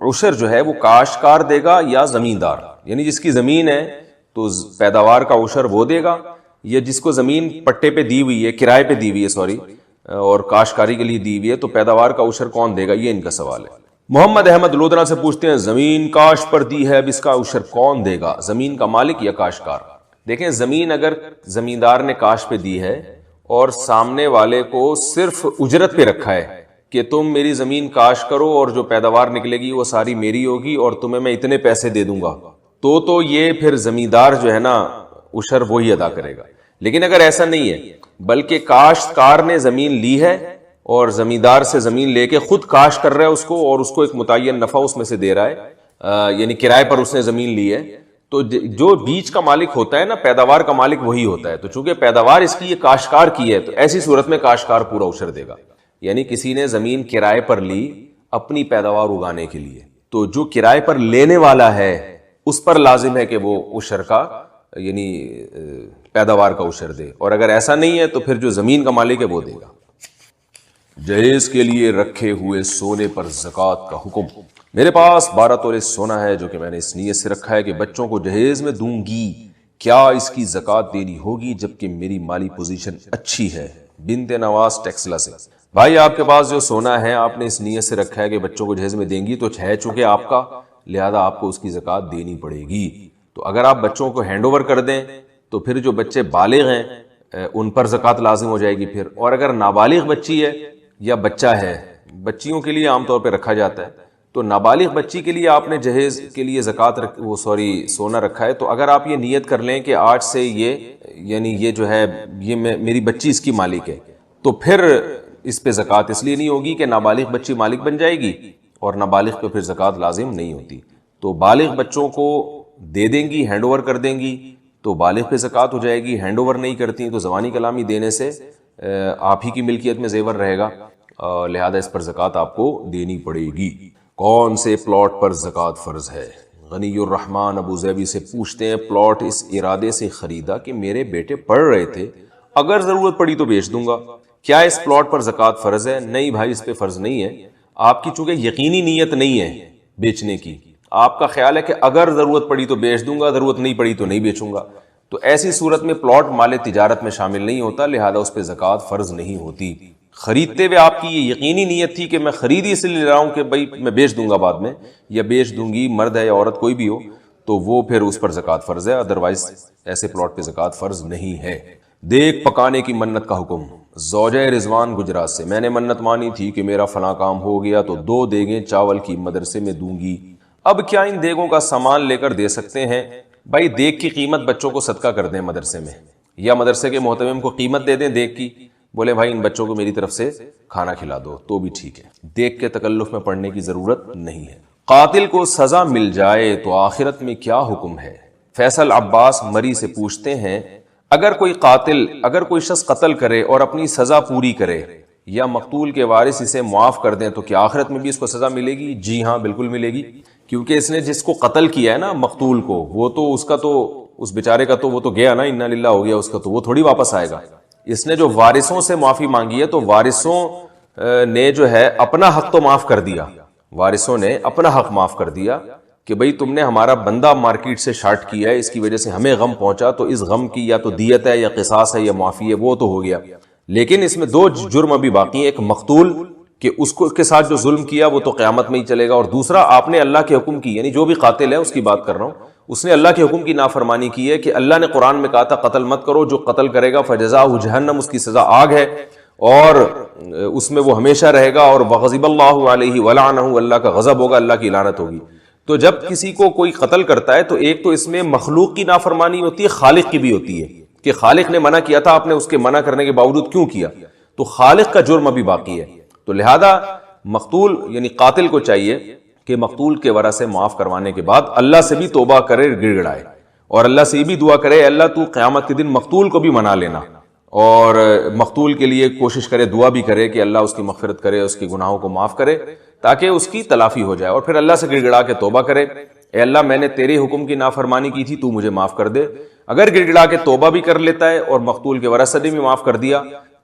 عشر جو ہے وہ کاشتکار دے گا یا زمیندار؟ یعنی جس کی زمین ہے تو پیداوار کا عشر وہ دے گا, یا جس کو زمین پٹے پہ دی ہوئی ہے, کرائے پہ دی ہوئی ہے سوری, اور کاشتکاری کے لیے دی ہوئی ہے, تو پیداوار کا عشر کون دے گا؟ یہ ان کا سوال ہے. محمد احمد لودھرا سے پوچھتے ہیں زمین کاشت پر دی ہے, اب اس کا عشر کون دے گا؟ زمین کا مالک یا کاشتکار؟ دیکھیں زمین اگر زمیندار نے کاشت پہ دی ہے اور سامنے والے کو صرف اجرت پہ رکھا ہے کہ تم میری زمین کاشت کرو اور جو پیداوار نکلے گی وہ ساری میری ہوگی اور تمہیں میں اتنے پیسے دے دوں گا, تو یہ پھر زمیندار جو ہے نا عشر وہی ادا کرے گا. لیکن اگر ایسا نہیں ہے بلکہ کاشتکار نے زمین لی ہے اور زمیندار سے زمین لے کے خود کاشت کر رہا ہے اس کو, اور اس کو ایک متعین نفع اس میں سے دے رہا ہے, یعنی کرائے پر اس نے زمین لی ہے, تو جو بیج کا مالک ہوتا ہے نا, پیداوار کا مالک وہی ہوتا ہے. تو چونکہ پیداوار اس کی یہ کاشتکار کی ہے تو ایسی صورت میں کاشتکار پورا عشر دے گا. یعنی کسی نے زمین کرائے پر لی اپنی پیداوار اگانے کے لیے, تو جو کرائے پر لینے والا ہے اس پر لازم ہے کہ وہ عشر کا یعنی پیداوار کا عشر دے, اور اگر ایسا نہیں ہے تو پھر جو زمین کا مالک ہے وہ دے گا. جہیز کے لیے رکھے ہوئے سونے پر زکوٰۃ کا حکم. میرے پاس 12 تولے سونا ہے جو کہ میں نے اس نیت سے رکھا ہے کہ بچوں کو جہیز میں دوں گی, کیا اس کی زکوٰۃ دینی ہوگی جبکہ میری مالی پوزیشن اچھی ہے؟ بنت نواز ٹیکسلا سے. بھائی آپ کے پاس جو سونا ہے آپ نے اس نیت سے رکھا ہے کہ بچوں کو جہیز میں دیں گی, تو ہے چونکہ آپ کا, لہذا آپ کو اس کی زکوٰۃ دینی پڑے گی. تو اگر آپ بچوں کو ہینڈ اوور کر دیں تو پھر جو بچے بالغ ہیں ان پر زکوٰۃ لازم ہو جائے گی پھر. اور اگر نابالغ بچی ہے یا بچہ ہے, بچیوں کے لیے عام طور پہ رکھا جاتا ہے, تو نابالغ بچی کے لیے آپ نے جہیز کے لیے زکوٰۃ سونا رکھا ہے, تو اگر آپ یہ نیت کر لیں کہ آج سے یہ جو ہے یہ میری بچی اس کی مالک ہے, تو پھر اس پہ زکوٰۃ اس لیے نہیں ہوگی کہ نابالغ بچی مالک بن جائے گی اور نابالغ پہ پھر زکوٰۃ لازم نہیں ہوتی. تو بالغ بچوں کو دے دیں گی، ہینڈ اوور کر دیں گی تو بالغ پہ زکوٰۃ ہو جائے گی، ہینڈ اوور نہیں کرتی تو زبانی کلامی دینے سے آپ ہی کی ملکیت میں زیور رہے گا، لہذا اس پر زکوٰۃ آپ کو دینی پڑے گی۔ کون سے پلاٹ پر زکوٰۃ فرض ہے؟ غنی الرحمن ابو زیبی سے پوچھتے ہیں، پلاٹ اس ارادے سے خریدا کہ میرے بیٹے پڑھ رہے تھے، اگر ضرورت پڑی تو بیچ دوں گا، کیا اس پلاٹ پر زکوٰۃ فرض ہے؟ نہیں بھائی، اس پہ فرض نہیں ہے، آپ کی چونکہ یقینی نیت نہیں ہے بیچنے کی، آپ کا خیال ہے کہ اگر ضرورت پڑی تو بیچ دوں گا، ضرورت نہیں پڑی تو نہیں بیچوں گا، تو ایسی صورت میں پلاٹ مال تجارت میں شامل نہیں ہوتا، لہذا اس پہ زکوٰۃ فرض نہیں ہوتی۔ خریدتے ہوئے آپ کی یہ یقینی نیت تھی کہ میں خرید اس لیے لے رہا ہوں کہ بھائی میں بیچ دوں گا بعد میں، یا بیچ دوں گی، مرد ہے یا عورت کوئی بھی ہو، تو وہ پھر اس پر زکوٰۃ فرض ہے، ادروائز ایسے پلاٹ پہ زکوٰۃ فرض نہیں ہے۔ دیگ پکانے کی منت کا حکم۔ زوجہ رضوان گجرات سے، میں نے منت مانی تھی کہ میرا فلاں کام ہو گیا تو 2 دیگیں چاول کی مدرسے میں دوں گی، اب کیا ان دیگوں کا سامان لے کر دے سکتے ہیں؟ بھائی دیگ کی قیمت بچوں کو صدقہ کر دیں مدرسے میں، یا مدرسے کے محتمم کو قیمت دے دیں دیگ کی، بولے بھائی ان بچوں کو میری طرف سے کھانا کھلا دو، تو بھی ٹھیک ہے، دیگ کے تکلف میں پڑنے کی ضرورت نہیں ہے۔ قاتل کو سزا مل جائے تو آخرت میں کیا حکم ہے؟ فیصل عباس مری سے پوچھتے ہیں، اگر کوئی شخص قتل کرے اور اپنی سزا پوری کرے یا مقتول کے وارث اسے معاف کر دیں تو کیا آخرت میں بھی اس کو سزا ملے گی؟ جی ہاں، بالکل ملے گی، کیونکہ اس نے جس کو قتل کیا ہے نا مقتول کو، وہ تو اس بیچارے کا تو وہ تو گیا نا، انا للہ ہو گیا اس کا، تو وہ تھوڑی واپس آئے گا۔ اس نے جو وارثوں سے معافی مانگی ہے تو وارثوں نے جو ہے اپنا حق تو معاف کر دیا، وارثوں نے اپنا حق معاف کر دیا کہ بھئی تم نے ہمارا بندہ مارکیٹ سے شارٹ کیا ہے، اس کی وجہ سے ہمیں غم پہنچا، تو اس غم کی یا تو دیت ہے یا قصاص ہے یا معافی ہے، وہ تو ہو گیا، لیکن اس میں 2 جرم ابھی باقی ہیں، ایک مقتول کہ اس کو کے ساتھ جو ظلم کیا وہ تو قیامت میں ہی چلے گا، اور دوسرا آپ نے اللہ کے حکم کی، یعنی جو بھی قاتل ہے اس کی بات کر رہا ہوں، اس نے اللہ کے حکم کی نافرمانی کی ہے کہ اللہ نے قرآن میں کہا تھا قتل مت کرو، جو قتل کرے گا فجزاؤ جہنم، اس کی سزا آگ ہے اور اس میں وہ ہمیشہ رہے گا، اور وغضب اللہ علیہ ولعنہ، اللہ کا غضب ہوگا، اللہ کی لعنت ہوگی۔ تو جب کسی کو کوئی قتل کرتا ہے تو ایک تو اس میں مخلوق کی نافرمانی ہوتی ہے، خالق کی بھی ہوتی ہے کہ خالق نے منع کیا تھا، آپ نے اس کے منع کرنے کے باوجود کیوں کیا، تو خالق کا جرم ابھی باقی ہے، تو لہذا مقتول یعنی قاتل کو چاہیے کہ مقتول کے ورثہ سے معاف کروانے کے بعد اللہ سے بھی توبہ کرے، گڑ گڑائے، اور اللہ سے یہ بھی دعا کرے اللہ تو قیامت کے دن مقتول کو بھی منا لینا، اور مقتول کے لیے کوشش کرے، دعا بھی کرے کہ اللہ اس کی مغفرت کرے، اس کے گناہوں کو معاف کرے تاکہ اس کی تلافی ہو جائے، اور پھر اللہ سے گڑ گڑا کے توبہ کرے، اے اللہ میں نے تیرے حکم کی نافرمانی کی تھی، تو مجھے معاف کر دے۔ اگر گڑ گڑا کے توبہ بھی کر لیتا ہے اور مقتول کے ورثہ نے بھی معاف کر دیا،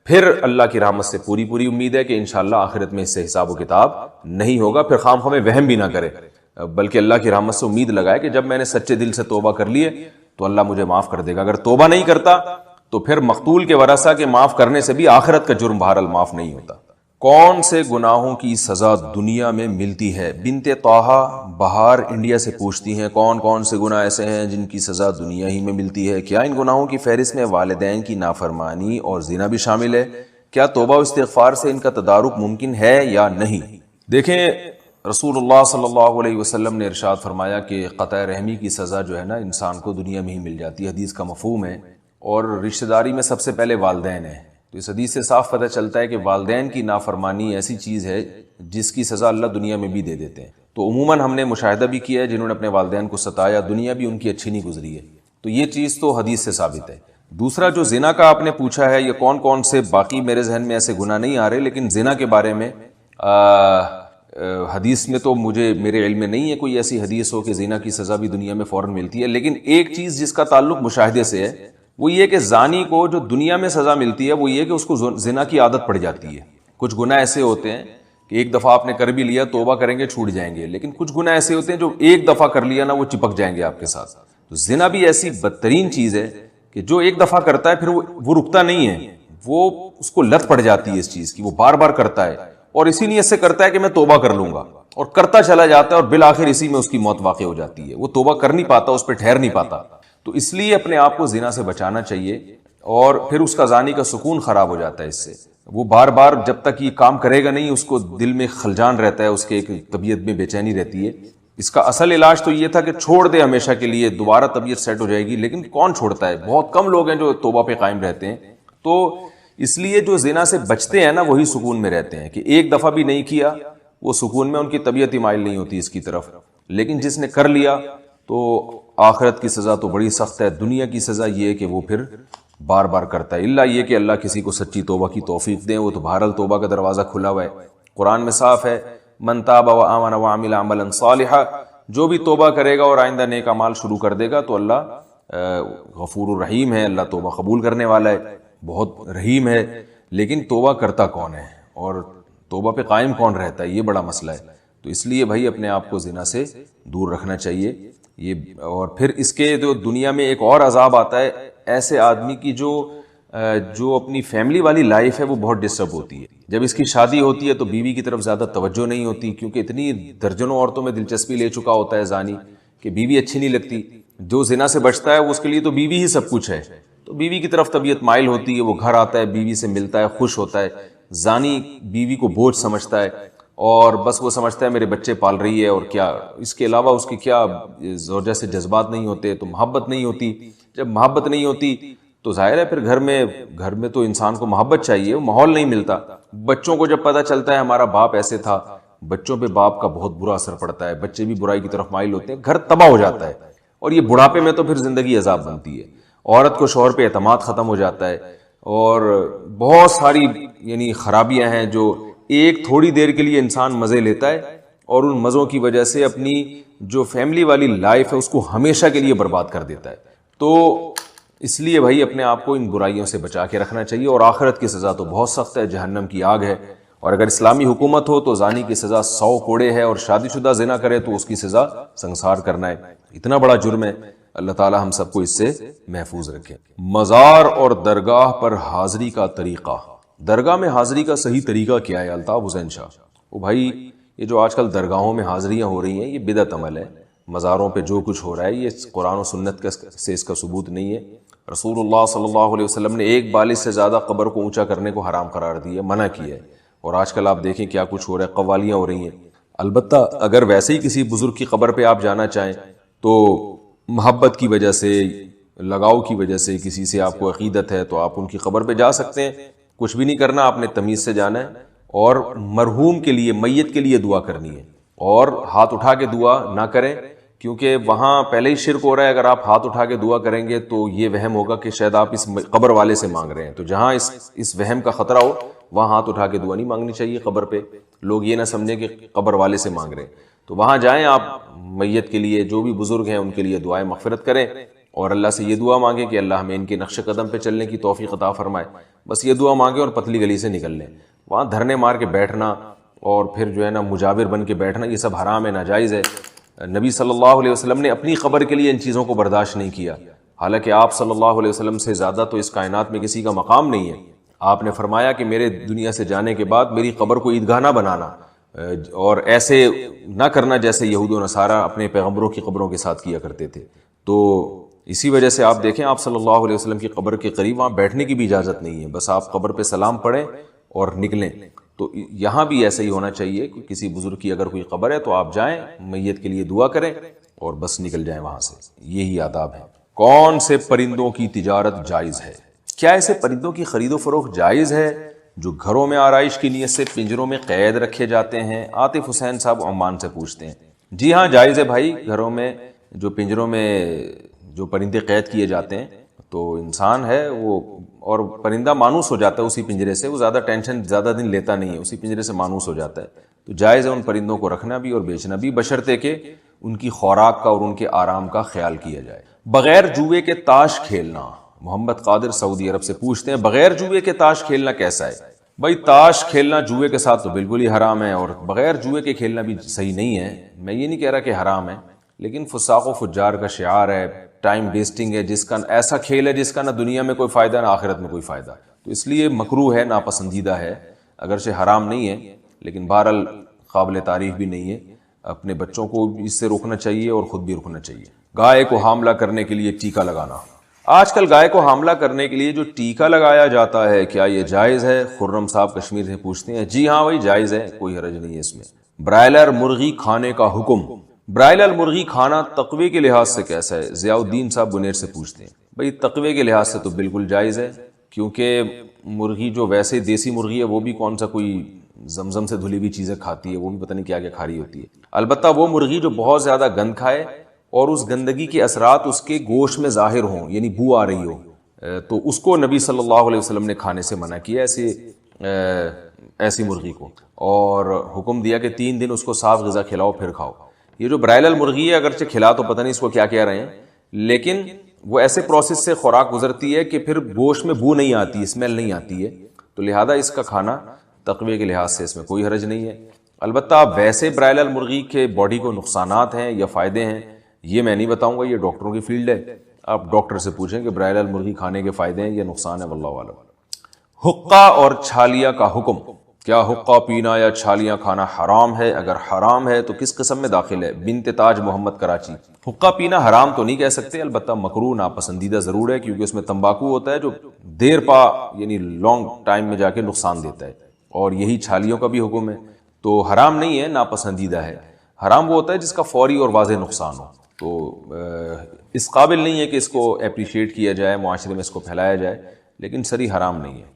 پھر اللہ کی رحمت سے پوری امید ہے کہ انشاءاللہ آخرت میں اس سے حساب و کتاب نہیں ہوگا، پھر خام خواہ وہم بھی نہ کرے، بلکہ اللہ کی رحمت سے امید لگائے کہ جب میں نے سچے دل سے توبہ کر لیے تو اللہ مجھے معاف کر دے گا۔ اگر توبہ نہیں کرتا تو پھر مقتول کے ورثہ کے معاف کرنے سے بھی آخرت کا جرم بہرحال معاف نہیں ہوتا۔ کون سے گناہوں کی سزا دنیا میں ملتی ہے؟ بنت طٰہٰ بہار انڈیا سے پوچھتی ہیں، کون سے گناہ ایسے ہیں جن کی سزا دنیا ہی میں ملتی ہے؟ کیا ان گناہوں کی فہرست میں والدین کی نافرمانی اور زنا بھی شامل ہے؟ کیا توبہ و استغفار سے ان کا تدارک ممکن ہے یا نہیں؟ دیکھیں، رسول اللہ صلی اللہ علیہ وسلم نے ارشاد فرمایا کہ قطع رحمی کی سزا جو ہے نا انسان کو دنیا میں ہی مل جاتی ہے، حدیث کا مفہوم ہے، اور رشتہ داری میں سب سے پہلے والدین ہیں، تو اس حدیث سے صاف پتہ چلتا ہے کہ والدین کی نافرمانی ایسی چیز ہے جس کی سزا اللہ دنیا میں بھی دے دیتے ہیں، تو عموماً ہم نے مشاہدہ بھی کیا ہے جنہوں نے اپنے والدین کو ستایا، دنیا بھی ان کی اچھی نہیں گزری ہے، تو یہ چیز تو حدیث سے ثابت ہے۔ دوسرا جو زنا کا آپ نے پوچھا ہے، یہ کون سے، باقی میرے ذہن میں ایسے گناہ نہیں آ رہے، لیکن زنا کے بارے میں حدیث میں تو میرے علم میں نہیں ہے کوئی ایسی حدیث ہو کہ زنا کی سزا بھی دنیا میں فوراً ملتی ہے، لیکن ایک چیز جس کا تعلق مشاہدے سے ہے وہ یہ کہ زانی کو جو دنیا میں سزا ملتی ہے وہ یہ کہ اس کو زنا کی عادت پڑ جاتی ہے۔ کچھ گناہ ایسے ہوتے ہیں کہ ایک دفعہ آپ نے کر بھی لیا، توبہ کریں گے چھوٹ جائیں گے، لیکن کچھ گناہ ایسے ہوتے ہیں جو ایک دفعہ کر لیا نا وہ چپک جائیں گے آپ کے ساتھ، تو زنا بھی ایسی بدترین چیز ہے کہ جو ایک دفعہ کرتا ہے پھر وہ رکتا نہیں ہے، وہ اس کو لت پڑ جاتی ہے اس چیز کی، وہ بار بار کرتا ہے اور اسی نیت سے کرتا ہے کہ میں توبہ کر لوں گا، اور کرتا چلا جاتا ہے اور بالآخر اسی میں اس کی موت واقع ہو جاتی ہے، وہ توبہ کر نہیں پاتا، اس پہ ٹھہر نہیں پاتا۔ تو اس لیے اپنے آپ کو زنا سے بچانا چاہیے، اور پھر اس کا زانی کا سکون خراب ہو جاتا ہے اس سے، وہ بار بار جب تک یہ کام کرے گا نہیں اس کو دل میں خلجان رہتا ہے، اس کے ایک طبیعت میں بے چینی رہتی ہے۔ اس کا اصل علاج تو یہ تھا کہ چھوڑ دے ہمیشہ کے لیے، دوبارہ طبیعت سیٹ ہو جائے گی، لیکن کون چھوڑتا ہے؟ بہت کم لوگ ہیں جو توبہ پہ قائم رہتے ہیں، تو اس لیے جو زنا سے بچتے ہیں نا وہی سکون میں رہتے ہیں، کہ ایک دفعہ بھی نہیں کیا وہ سکون میں، ان کی طبیعت ہی مائل نہیں ہوتی اس کی طرف، لیکن جس نے کر لیا تو آخرت کی سزا تو بڑی سخت ہے، دنیا کی سزا یہ ہے کہ وہ پھر بار بار کرتا ہے، اللہ یہ کہ اللہ کسی کو سچی توبہ کی توفیق دیں، وہ تو بہرحال توبہ کا دروازہ کھلا ہوا ہے، قرآن میں صاف ہے، من تاب وآمن وعمل عملا صالحا، جو بھی توبہ کرے گا اور آئندہ نیک اعمال شروع کر دے گا تو اللہ غفور الرحیم ہے، اللہ توبہ قبول کرنے والا ہے، بہت رحیم ہے۔ لیکن توبہ کرتا کون ہے اور توبہ پہ قائم کون رہتا ہے، یہ بڑا مسئلہ ہے۔ تو اس لیے بھائی اپنے آپ کو زنا سے دور رکھنا چاہیے یہ۔ اور پھر اس کے جو دنیا میں ایک اور عذاب آتا ہے ایسے آدمی کی جو اپنی فیملی والی لائف ہے وہ بہت ڈسٹرب ہوتی ہے۔ جب اس کی شادی ہوتی ہے تو بیوی کی طرف زیادہ توجہ نہیں ہوتی، کیونکہ اتنی درجنوں عورتوں میں دلچسپی لے چکا ہوتا ہے زانی کہ بیوی اچھی نہیں لگتی۔ جو زنا سے بچتا ہے اس کے لیے تو بیوی ہی سب کچھ ہے، تو بیوی کی طرف طبیعت مائل ہوتی ہے، وہ گھر آتا ہے، بیوی سے ملتا ہے، خوش ہوتا ہے۔ زانی بیوی کو بوجھ سمجھتا ہے اور بس وہ سمجھتا ہے میرے بچے پال رہی ہے، اور کیا اس کے علاوہ اس کی کیا زوجہ سے جذبات نہیں ہوتے، تو محبت نہیں ہوتی۔ جب محبت نہیں ہوتی تو ظاہر ہے پھر گھر میں تو انسان کو محبت چاہیے، وہ ماحول نہیں ملتا۔ بچوں کو جب پتہ چلتا ہے ہمارا باپ ایسے تھا، بچوں پہ باپ کا بہت برا اثر پڑتا ہے، بچے بھی برائی کی طرف مائل ہوتے ہیں، گھر تباہ ہو جاتا ہے، اور یہ بڑھاپے میں تو پھر زندگی عذاب بنتی ہے۔ عورت کو شوہر پہ اعتماد ختم ہو جاتا ہے، اور بہت ساری یعنی خرابیاں ہیں جو ایک تھوڑی دیر کے لیے انسان مزے لیتا ہے، اور ان مزوں کی وجہ سے اپنی جو فیملی والی لائف ہے اس کو ہمیشہ کے لیے برباد کر دیتا ہے۔ تو اس لیے بھائی اپنے آپ کو ان برائیوں سے بچا کے رکھنا چاہیے، اور آخرت کی سزا تو بہت سخت ہے، جہنم کی آگ ہے۔ اور اگر اسلامی حکومت ہو تو زانی کی سزا 100 کوڑے ہے، اور شادی شدہ زنا کرے تو اس کی سزا سنسار کرنا ہے۔ اتنا بڑا جرم ہے، اللہ تعالی ہم سب کو اس سے محفوظ رکھے۔ مزار اور درگاہ پر حاضری کا طریقہ، درگاہ میں حاضری کا صحیح طریقہ کیا ہے؟ الطاف حسین شاہ۔ وہ بھائی یہ جو آج کل درگاہوں میں حاضریاں ہو رہی ہیں یہ بدعت عمل ہے، مزاروں پہ جو کچھ ہو رہا ہے یہ قرآن و سنت سے اس کا ثبوت نہیں ہے۔ رسول اللہ صلی اللہ علیہ وسلم نے ایک بالش سے زیادہ قبر کو اونچا کرنے کو حرام قرار دیا، منع کیا ہے، اور آج کل آپ دیکھیں کیا کچھ ہو رہا ہے، قوالیاں ہو رہی ہیں۔ البتہ اگر ویسے ہی کسی بزرگ کی قبر پہ آپ جانا چاہیں تو محبت کی وجہ سے، لگاؤ کی وجہ سے، کسی سے آپ کو عقیدت ہے تو آپ ان کی قبر پہ جا سکتے ہیں، کچھ بھی نہیں کرنا، آپ نے تمیز سے جانا ہے، اور مرحوم کے لیے، میت کے لیے دعا کرنی ہے، اور ہاتھ اٹھا کے دعا نہ کریں، کیونکہ وہاں پہلے ہی شرک ہو رہا ہے۔ اگر آپ ہاتھ اٹھا کے دعا کریں گے تو یہ وہم ہوگا کہ شاید آپ اس قبر والے سے مانگ رہے ہیں، تو جہاں اس وہم کا خطرہ ہو وہاں ہاتھ اٹھا کے دعا نہیں مانگنی چاہیے قبر پہ، لوگ یہ نہ سمجھیں کہ قبر والے سے مانگ رہے ہیں۔ تو وہاں جائیں آپ، میت کے لیے، جو بھی بزرگ ہیں ان کے لیے دعائیں مغفرت کریں، اور اللہ سے یہ دعا مانگیں کہ اللہ ہمیں ان کے نقش قدم پہ چلنے کی توفیق عطا فرمائے، بس یہ دعا مانگیں اور پتلی گلی سے نکل لیں۔ وہاں دھرنے مار کے بیٹھنا اور پھر جو ہے نا مجاور بن کے بیٹھنا، یہ سب حرام ہے، ناجائز ہے۔ نبی صلی اللہ علیہ وسلم نے اپنی قبر کے لیے ان چیزوں کو برداشت نہیں کیا، حالانکہ آپ صلی اللہ علیہ وسلم سے زیادہ تو اس کائنات میں کسی کا مقام نہیں ہے۔ آپ نے فرمایا کہ میرے دنیا سے جانے کے بعد میری قبر کو عیدگاہ نہ بنانا، اور ایسے نہ کرنا جیسے یہود و نصارہ اپنے پیغمبروں کی قبروں کے ساتھ کیا کرتے تھے۔ تو اسی وجہ سے آپ دیکھیں آپ صلی اللہ علیہ وسلم کی قبر کے قریب وہاں بیٹھنے کی بھی اجازت نہیں ہے، بس آپ قبر پہ سلام پڑھیں اور نکلیں۔ تو یہاں بھی ایسا ہی ہونا چاہیے کہ کسی بزرگ کی اگر کوئی قبر ہے تو آپ جائیں، میت کے لیے دعا کریں اور بس نکل جائیں وہاں سے، یہی آداب ہے۔ کون سے پرندوں کی تجارت جائز ہے؟ کیا ایسے پرندوں کی خرید و فروخت جائز ہے جو گھروں میں آرائش کی نیت سے پنجروں میں قید رکھے جاتے ہیں؟ عاطف حسین صاحب عمان سے پوچھتے ہیں۔ جی ہاں جائز ہے بھائی، گھروں میں جو پنجروں میں جو پرندے قید کیے جاتے ہیں، تو انسان ہے وہ، اور پرندہ مانوس ہو جاتا ہے اسی پنجرے سے، وہ زیادہ ٹینشن زیادہ دن لیتا نہیں ہے، اسی پنجرے سے مانوس ہو جاتا ہے۔ تو جائز ہے ان پرندوں کو رکھنا بھی اور بیچنا بھی، بشرطے کہ ان کی خوراک کا اور ان کے آرام کا خیال کیا جائے۔ بغیر جوئے کے تاش کھیلنا، محمد قادر سعودی عرب سے پوچھتے ہیں بغیر جوئے کے تاش کھیلنا کیسا ہے؟ بھائی تاش کھیلنا جوئے کے ساتھ تو بالکل ہی حرام ہے، اور بغیر جوئے کے کھیلنا بھی صحیح نہیں ہے۔ میں یہ نہیں کہہ رہا کہ حرام ہے، لیکن فساق و فجار کا شعار ہے، ٹائم ویسٹنگ ہے، جس کا ایسا کھیل ہے جس کا نہ دنیا میں کوئی فائدہ نہ آخرت میں کوئی فائدہ، تو اس لیے مکروہ ہے، ناپسندیدہ ہے، اگرچہ حرام نہیں ہے لیکن بہرحال قابل تعریف بھی نہیں ہے۔ اپنے بچوں کو اس سے روکنا چاہیے اور خود بھی روکنا چاہیے۔ گائے کو حاملہ کرنے کے لیے ٹیکا لگانا، آج کل گائے کو حاملہ کرنے کے لیے جو ٹیکا لگایا جاتا ہے کیا یہ جائز ہے؟ خرم صاحب کشمیر سے پوچھتے ہیں۔ جی ہاں بھائی جائز ہے، کوئی حرج نہیں ہے اس میں۔ برائلر مرغی کھانے کا حکم، برائلر مرغی کھانا تقوی کے لحاظ سے کیسا ہے؟ ضیاء الدین صاحب بنیر سے پوچھتے ہیں۔ بھائی تقوی کے لحاظ سے تو بالکل جائز ہے، کیونکہ مرغی جو ویسے دیسی مرغی ہے وہ بھی کون سا کوئی زمزم سے دھلی ہوئی چیزیں کھاتی ہے، وہ بھی پتہ نہیں کیا کیا کھا رہی ہوتی ہے۔ البتہ وہ مرغی جو بہت زیادہ گند کھائے اور اس گندگی کے اثرات اس کے گوشت میں ظاہر ہوں، یعنی بو آ رہی ہو، تو اس کو نبی صلی اللہ علیہ وسلم نے کھانے سے منع کیا ایسی مرغی کو، اور حکم دیا کہ 3 دن اس کو صاف غذا کھلاؤ پھر کھاؤ۔ یہ جو برائلل مرغی ہے اگرچہ کھلا تو پتہ نہیں اس کو کیا کہہ رہے ہیں، لیکن وہ ایسے پروسیس سے خوراک گزرتی ہے کہ پھر گوشت میں بو نہیں آتی، اسمیل نہیں آتی ہے، تو لہذا اس کا کھانا تقوی کے لحاظ سے اس میں کوئی حرج نہیں ہے۔ البتہ ویسے برائلل مرغی کے باڈی کو نقصانات ہیں یا فائدے ہیں یہ میں نہیں بتاؤں گا، یہ ڈاکٹروں کی فیلڈ ہے، آپ ڈاکٹر سے پوچھیں کہ برائلل مرغی کھانے کے فائدے ہیں یا نقصان ہے، واللہ اعلم۔ حقہ اور چھالیہ کا حکم، کیا حقہ پینا یا چھالیاں کھانا حرام ہے؟ اگر حرام ہے تو کس قسم میں داخل ہے؟ بنت تاج محمد کراچی۔ حقہ پینا حرام تو نہیں کہہ سکتے، البتہ مکروہ ناپسندیدہ ضرور ہے، کیونکہ اس میں تمباکو ہوتا ہے جو دیر پا یعنی لانگ ٹائم میں جا کے نقصان دیتا ہے، اور یہی چھالیوں کا بھی حکم ہے، تو حرام نہیں ہے، ناپسندیدہ ہے۔ حرام وہ ہوتا ہے جس کا فوری اور واضح نقصان ہو، تو اس قابل نہیں ہے کہ اس کو اپریشیٹ کیا جائے، معاشرے میں اس کو پھیلایا جائے، لیکن سری حرام نہیں ہے۔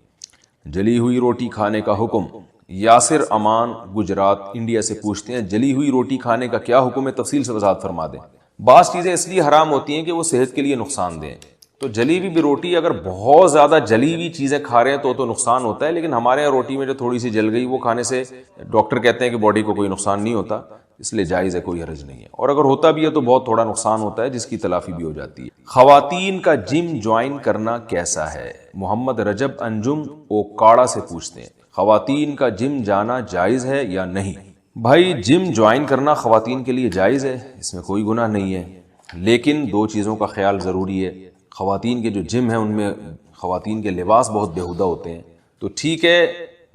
جلی ہوئی روٹی کھانے کا حکم، یاسر امان گجرات انڈیا سے پوچھتے ہیں جلی ہوئی روٹی کھانے کا کیا حکم ہے؟ تفصیل سے وضاحت فرما دیں۔ بعض چیزیں اس لیے حرام ہوتی ہیں کہ وہ صحت کے لیے نقصان دیں، تو جلی ہوئی بھی روٹی اگر بہت زیادہ جلی ہوئی چیزیں کھا رہے ہیں تو نقصان ہوتا ہے، لیکن ہمارے یہاں روٹی میں جو تھوڑی سی جل گئی وہ کھانے سے ڈاکٹر کہتے ہیں کہ باڈی کو کوئی نقصان نہیں ہوتا، اس لیے جائز ہے، کوئی حرج نہیں ہے، اور اگر ہوتا بھی ہے تو بہت تھوڑا نقصان ہوتا ہے جس کی تلافی بھی ہو جاتی ہے۔ خواتین کا جم جوائن کرنا کیسا ہے؟ محمد رجب انجم اوکاڑا سے پوچھتے ہیں خواتین کا جم جانا جائز ہے یا نہیں؟ بھائی جم جوائن کرنا خواتین کے لیے جائز ہے، اس میں کوئی گناہ نہیں ہے، لیکن 2 چیزوں کا خیال ضروری ہے۔ خواتین کے جو جم ہیں ان میں خواتین کے لباس بہت بیہودہ ہوتے ہیں، تو ٹھیک ہے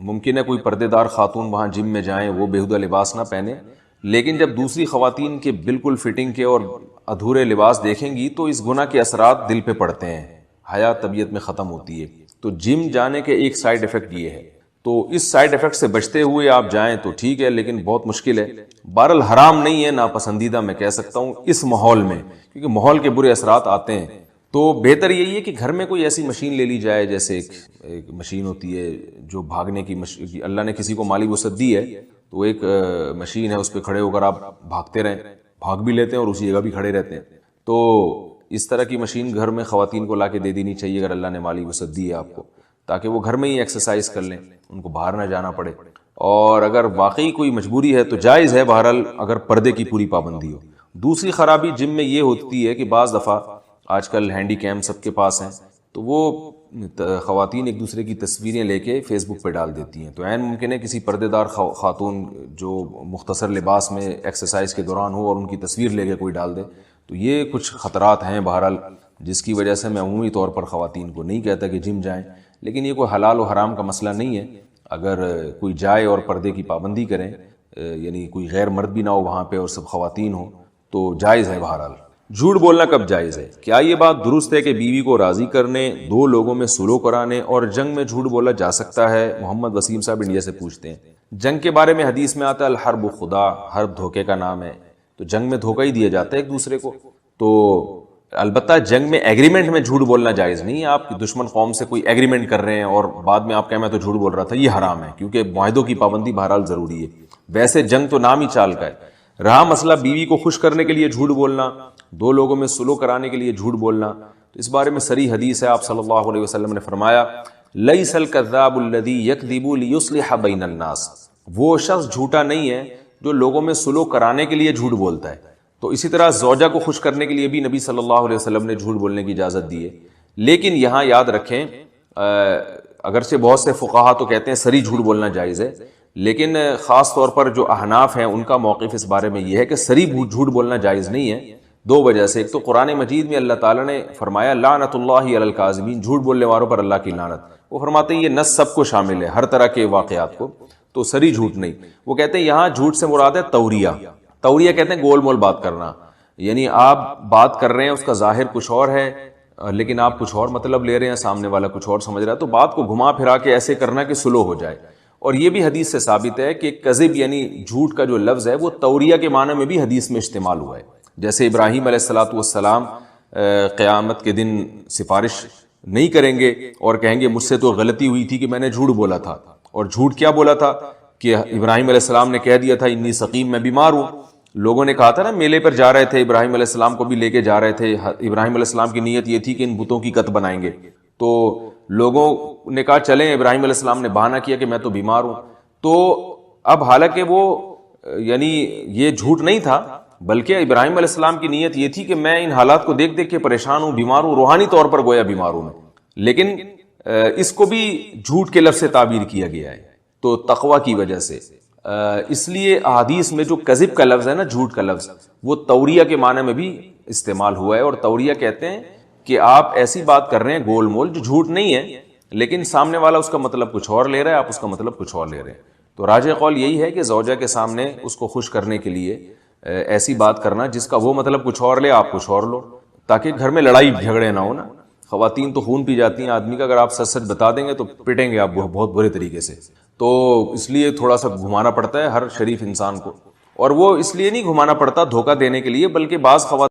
ممکن ہے کوئی پردے دار خاتون وہاں جم میں جائیں، وہ بیہودہ لباس نہ پہنے، لیکن جب دوسری خواتین کے بالکل فٹنگ کے اور ادھورے لباس دیکھیں گی تو اس گناہ کے اثرات دل پہ پڑتے ہیں، حیا طبیعت میں ختم ہوتی ہے۔ تو جم جانے کے ایک سائیڈ ایفیکٹ یہ ہے، تو اس سائیڈ ایفیکٹ سے بچتے ہوئے آپ جائیں تو ٹھیک ہے، لیکن بہت مشکل ہے۔ بہرحال حرام نہیں ہے، ناپسندیدہ میں کہہ سکتا ہوں اس ماحول میں، کیونکہ ماحول کے برے اثرات آتے ہیں، تو بہتر یہی ہے کہ گھر میں کوئی ایسی مشین لے لی جائے، جیسے ایک مشین ہوتی ہے جو بھاگنے کی اللہ نے کسی کو مالی وسعت دی ہے تو ایک مشین ہے، اس پہ کھڑے ہو کر آپ بھاگتے رہیں، بھاگ بھی لیتے ہیں اور اسی جگہ بھی کھڑے رہتے ہیں، تو اس طرح کی مشین گھر میں خواتین کو لا کے دے دینی چاہیے اگر اللہ نے مالی وسعت دی ہے آپ کو، تاکہ وہ گھر میں ہی ایکسرسائز کر لیں، ان کو باہر نہ جانا پڑے۔ اور اگر واقعی کوئی مجبوری ہے تو جائز ہے، بہرحال اگر پردے کی پوری پابندی ہو۔ دوسری خرابی جم میں یہ ہوتی ہے کہ بعض دفعہ آج کل ہینڈی کیم سب کے پاس ہیں، تو وہ خواتین ایک دوسرے کی تصویریں لے کے فیس بک پہ ڈال دیتی ہیں، تو عین ممکن ہے کسی پردے دار خاتون جو مختصر لباس میں ایکسرسائز کے دوران ہو اور ان کی تصویر لے کے کوئی ڈال دے، تو یہ کچھ خطرات ہیں بہرحال، جس کی وجہ سے میں عمومی طور پر خواتین کو نہیں کہتا کہ جم جائیں، لیکن یہ کوئی حلال و حرام کا مسئلہ نہیں ہے، اگر کوئی جائے اور پردے کی پابندی کریں، یعنی کوئی غیر مرد بھی نہ ہو وہاں پہ اور سب خواتین ہوں، تو جائز ہے بہرحال۔ جھوٹ بولنا کب جائز ہے؟ کیا یہ بات درست ہے کہ بیوی کو راضی کرنے، 2 لوگوں میں سلو کرانے اور جنگ میں جھوٹ بولا جا سکتا ہے؟ محمد وسیم صاحب انڈیا سے پوچھتے ہیں جنگ کے بارے میں حدیث میں آتا ہے الحرب خدا، حرب دھوکے کا نام ہے، تو جنگ میں دھوکہ ہی دیا جاتا ہے ایک دوسرے کو، تو البتہ جنگ میں ایگریمنٹ میں جھوٹ بولنا جائز نہیں ہے۔ آپ کی دشمن قوم سے کوئی ایگریمنٹ کر رہے ہیں اور بعد میں آپ کہیں میں تو جھوٹ بول رہا تھا، یہ حرام ہے، کیونکہ معاہدوں کی پابندی بہرحال ضروری ہے۔ ویسے جنگ تو نام ہی چال کا ہے۔ رہا مسئلہ بیوی کو خوش کرنے کے لیے جھوٹ بولنا، 2 لوگوں میں سلو کرانے کے لیے جھوٹ بولنا، تو اس بارے میں صریح حدیث ہے، آپ صلی اللہ علیہ وسلم نے فرمایا لیس الکذاب الذی یکذب لیصلح بین الناس، وہ شخص جھوٹا نہیں ہے جو لوگوں میں سلو کرانے کے لیے جھوٹ بولتا ہے۔ تو اسی طرح زوجہ کو خوش کرنے کے لیے بھی نبی صلی اللہ علیہ وسلم نے جھوٹ بولنے کی اجازت دی ہے، لیکن یہاں یاد رکھیں اگرچہ بہت سے فقہا تو کہتے ہیں سری جھوٹ بولنا جائز ہے، لیکن خاص طور پر جو احناف ہیں ان کا موقف اس بارے میں یہ ہے کہ سری جھوٹ بولنا جائز نہیں ہے، 2 وجہ سے۔ ایک تو قرآن مجید میں اللہ تعالیٰ نے فرمایا لعنت اللہ علی الکاذبین، جھوٹ بولنے والوں پر اللہ کی لعنت، وہ فرماتے ہیں یہ نص سب کو شامل ہے، ہر طرح کے واقعات کو، تو سری جھوٹ نہیں۔ وہ کہتے ہیں یہاں جھوٹ سے مراد ہے توریہ کہتے ہیں گول مول بات کرنا، یعنی آپ بات کر رہے ہیں اس کا ظاہر کچھ اور ہے لیکن آپ کچھ اور مطلب لے رہے ہیں، سامنے والا کچھ اور سمجھ رہا ہے، تو بات کو گھما پھرا کے ایسے کرنا کہ سلو ہو جائے۔ اور یہ بھی حدیث سے ثابت ہے کہ کذب یعنی جھوٹ کا جو لفظ ہے وہ توریہ کے معنی میں بھی حدیث میں استعمال ہوا ہے، جیسے ابراہیم علیہ السلام قیامت کے دن سفارش نہیں کریں گے اور کہیں گے مجھ سے تو غلطی ہوئی تھی کہ میں نے جھوٹ بولا تھا، اور جھوٹ کیا بولا تھا کہ ابراہیم علیہ السلام نے کہہ دیا تھا انی سقیم، میں بیمار ہوں، لوگوں نے کہا تھا نا میلے پر جا رہے تھے, ابراہیم علیہ السلام کو بھی لے کے جا رہے تھے, ابراہیم علیہ السلام کی نیت یہ تھی کہ ان بتوں کی قط بنائیں گے, تو لوگوں نے کہا چلیں, ابراہیم علیہ السلام نے بہانہ کیا کہ میں تو بیمار ہوں. تو اب حالانکہ وہ یعنی یہ جھوٹ نہیں تھا, بلکہ ابراہیم علیہ السلام کی نیت یہ تھی کہ میں ان حالات کو دیکھ دیکھ کے پریشان ہوں, بیمار ہوں, روحانی طور پر گویا بیمار ہوں میں, لیکن اس کو بھی جھوٹ کے لفظ سے تعبیر کیا گیا ہے, تو تقوی کی وجہ سے. اس لیے احادیث میں جو کذب کا لفظ ہے نا, جھوٹ کا لفظ, وہ توریہ کے معنی میں بھی استعمال ہوا ہے. اور توریہ کہتے ہیں کہ آپ ایسی بات کر رہے ہیں گول مول جو جھوٹ نہیں ہے, لیکن سامنے والا اس کا مطلب کچھ اور لے رہا ہے, آپ اس کا مطلب کچھ اور لے رہے ہیں. تو راجح قول یہی ہے کہ زوجہ کے سامنے اس کو خوش کرنے کے لیے ایسی بات کرنا جس کا وہ مطلب کچھ اور لے, آپ کچھ اور لو, تاکہ گھر میں لڑائی جھگڑے نہ ہو نا. خواتین تو خون پی جاتی ہیں آدمی کا, اگر آپ سچ سچ بتا دیں گے تو پٹیں گے آپ بہت برے طریقے سے. تو اس لیے تھوڑا سا گھمانا پڑتا ہے ہر شریف انسان کو, اور وہ اس لیے نہیں گھمانا پڑتا دھوکہ دینے کے لیے, بلکہ بعض خواتین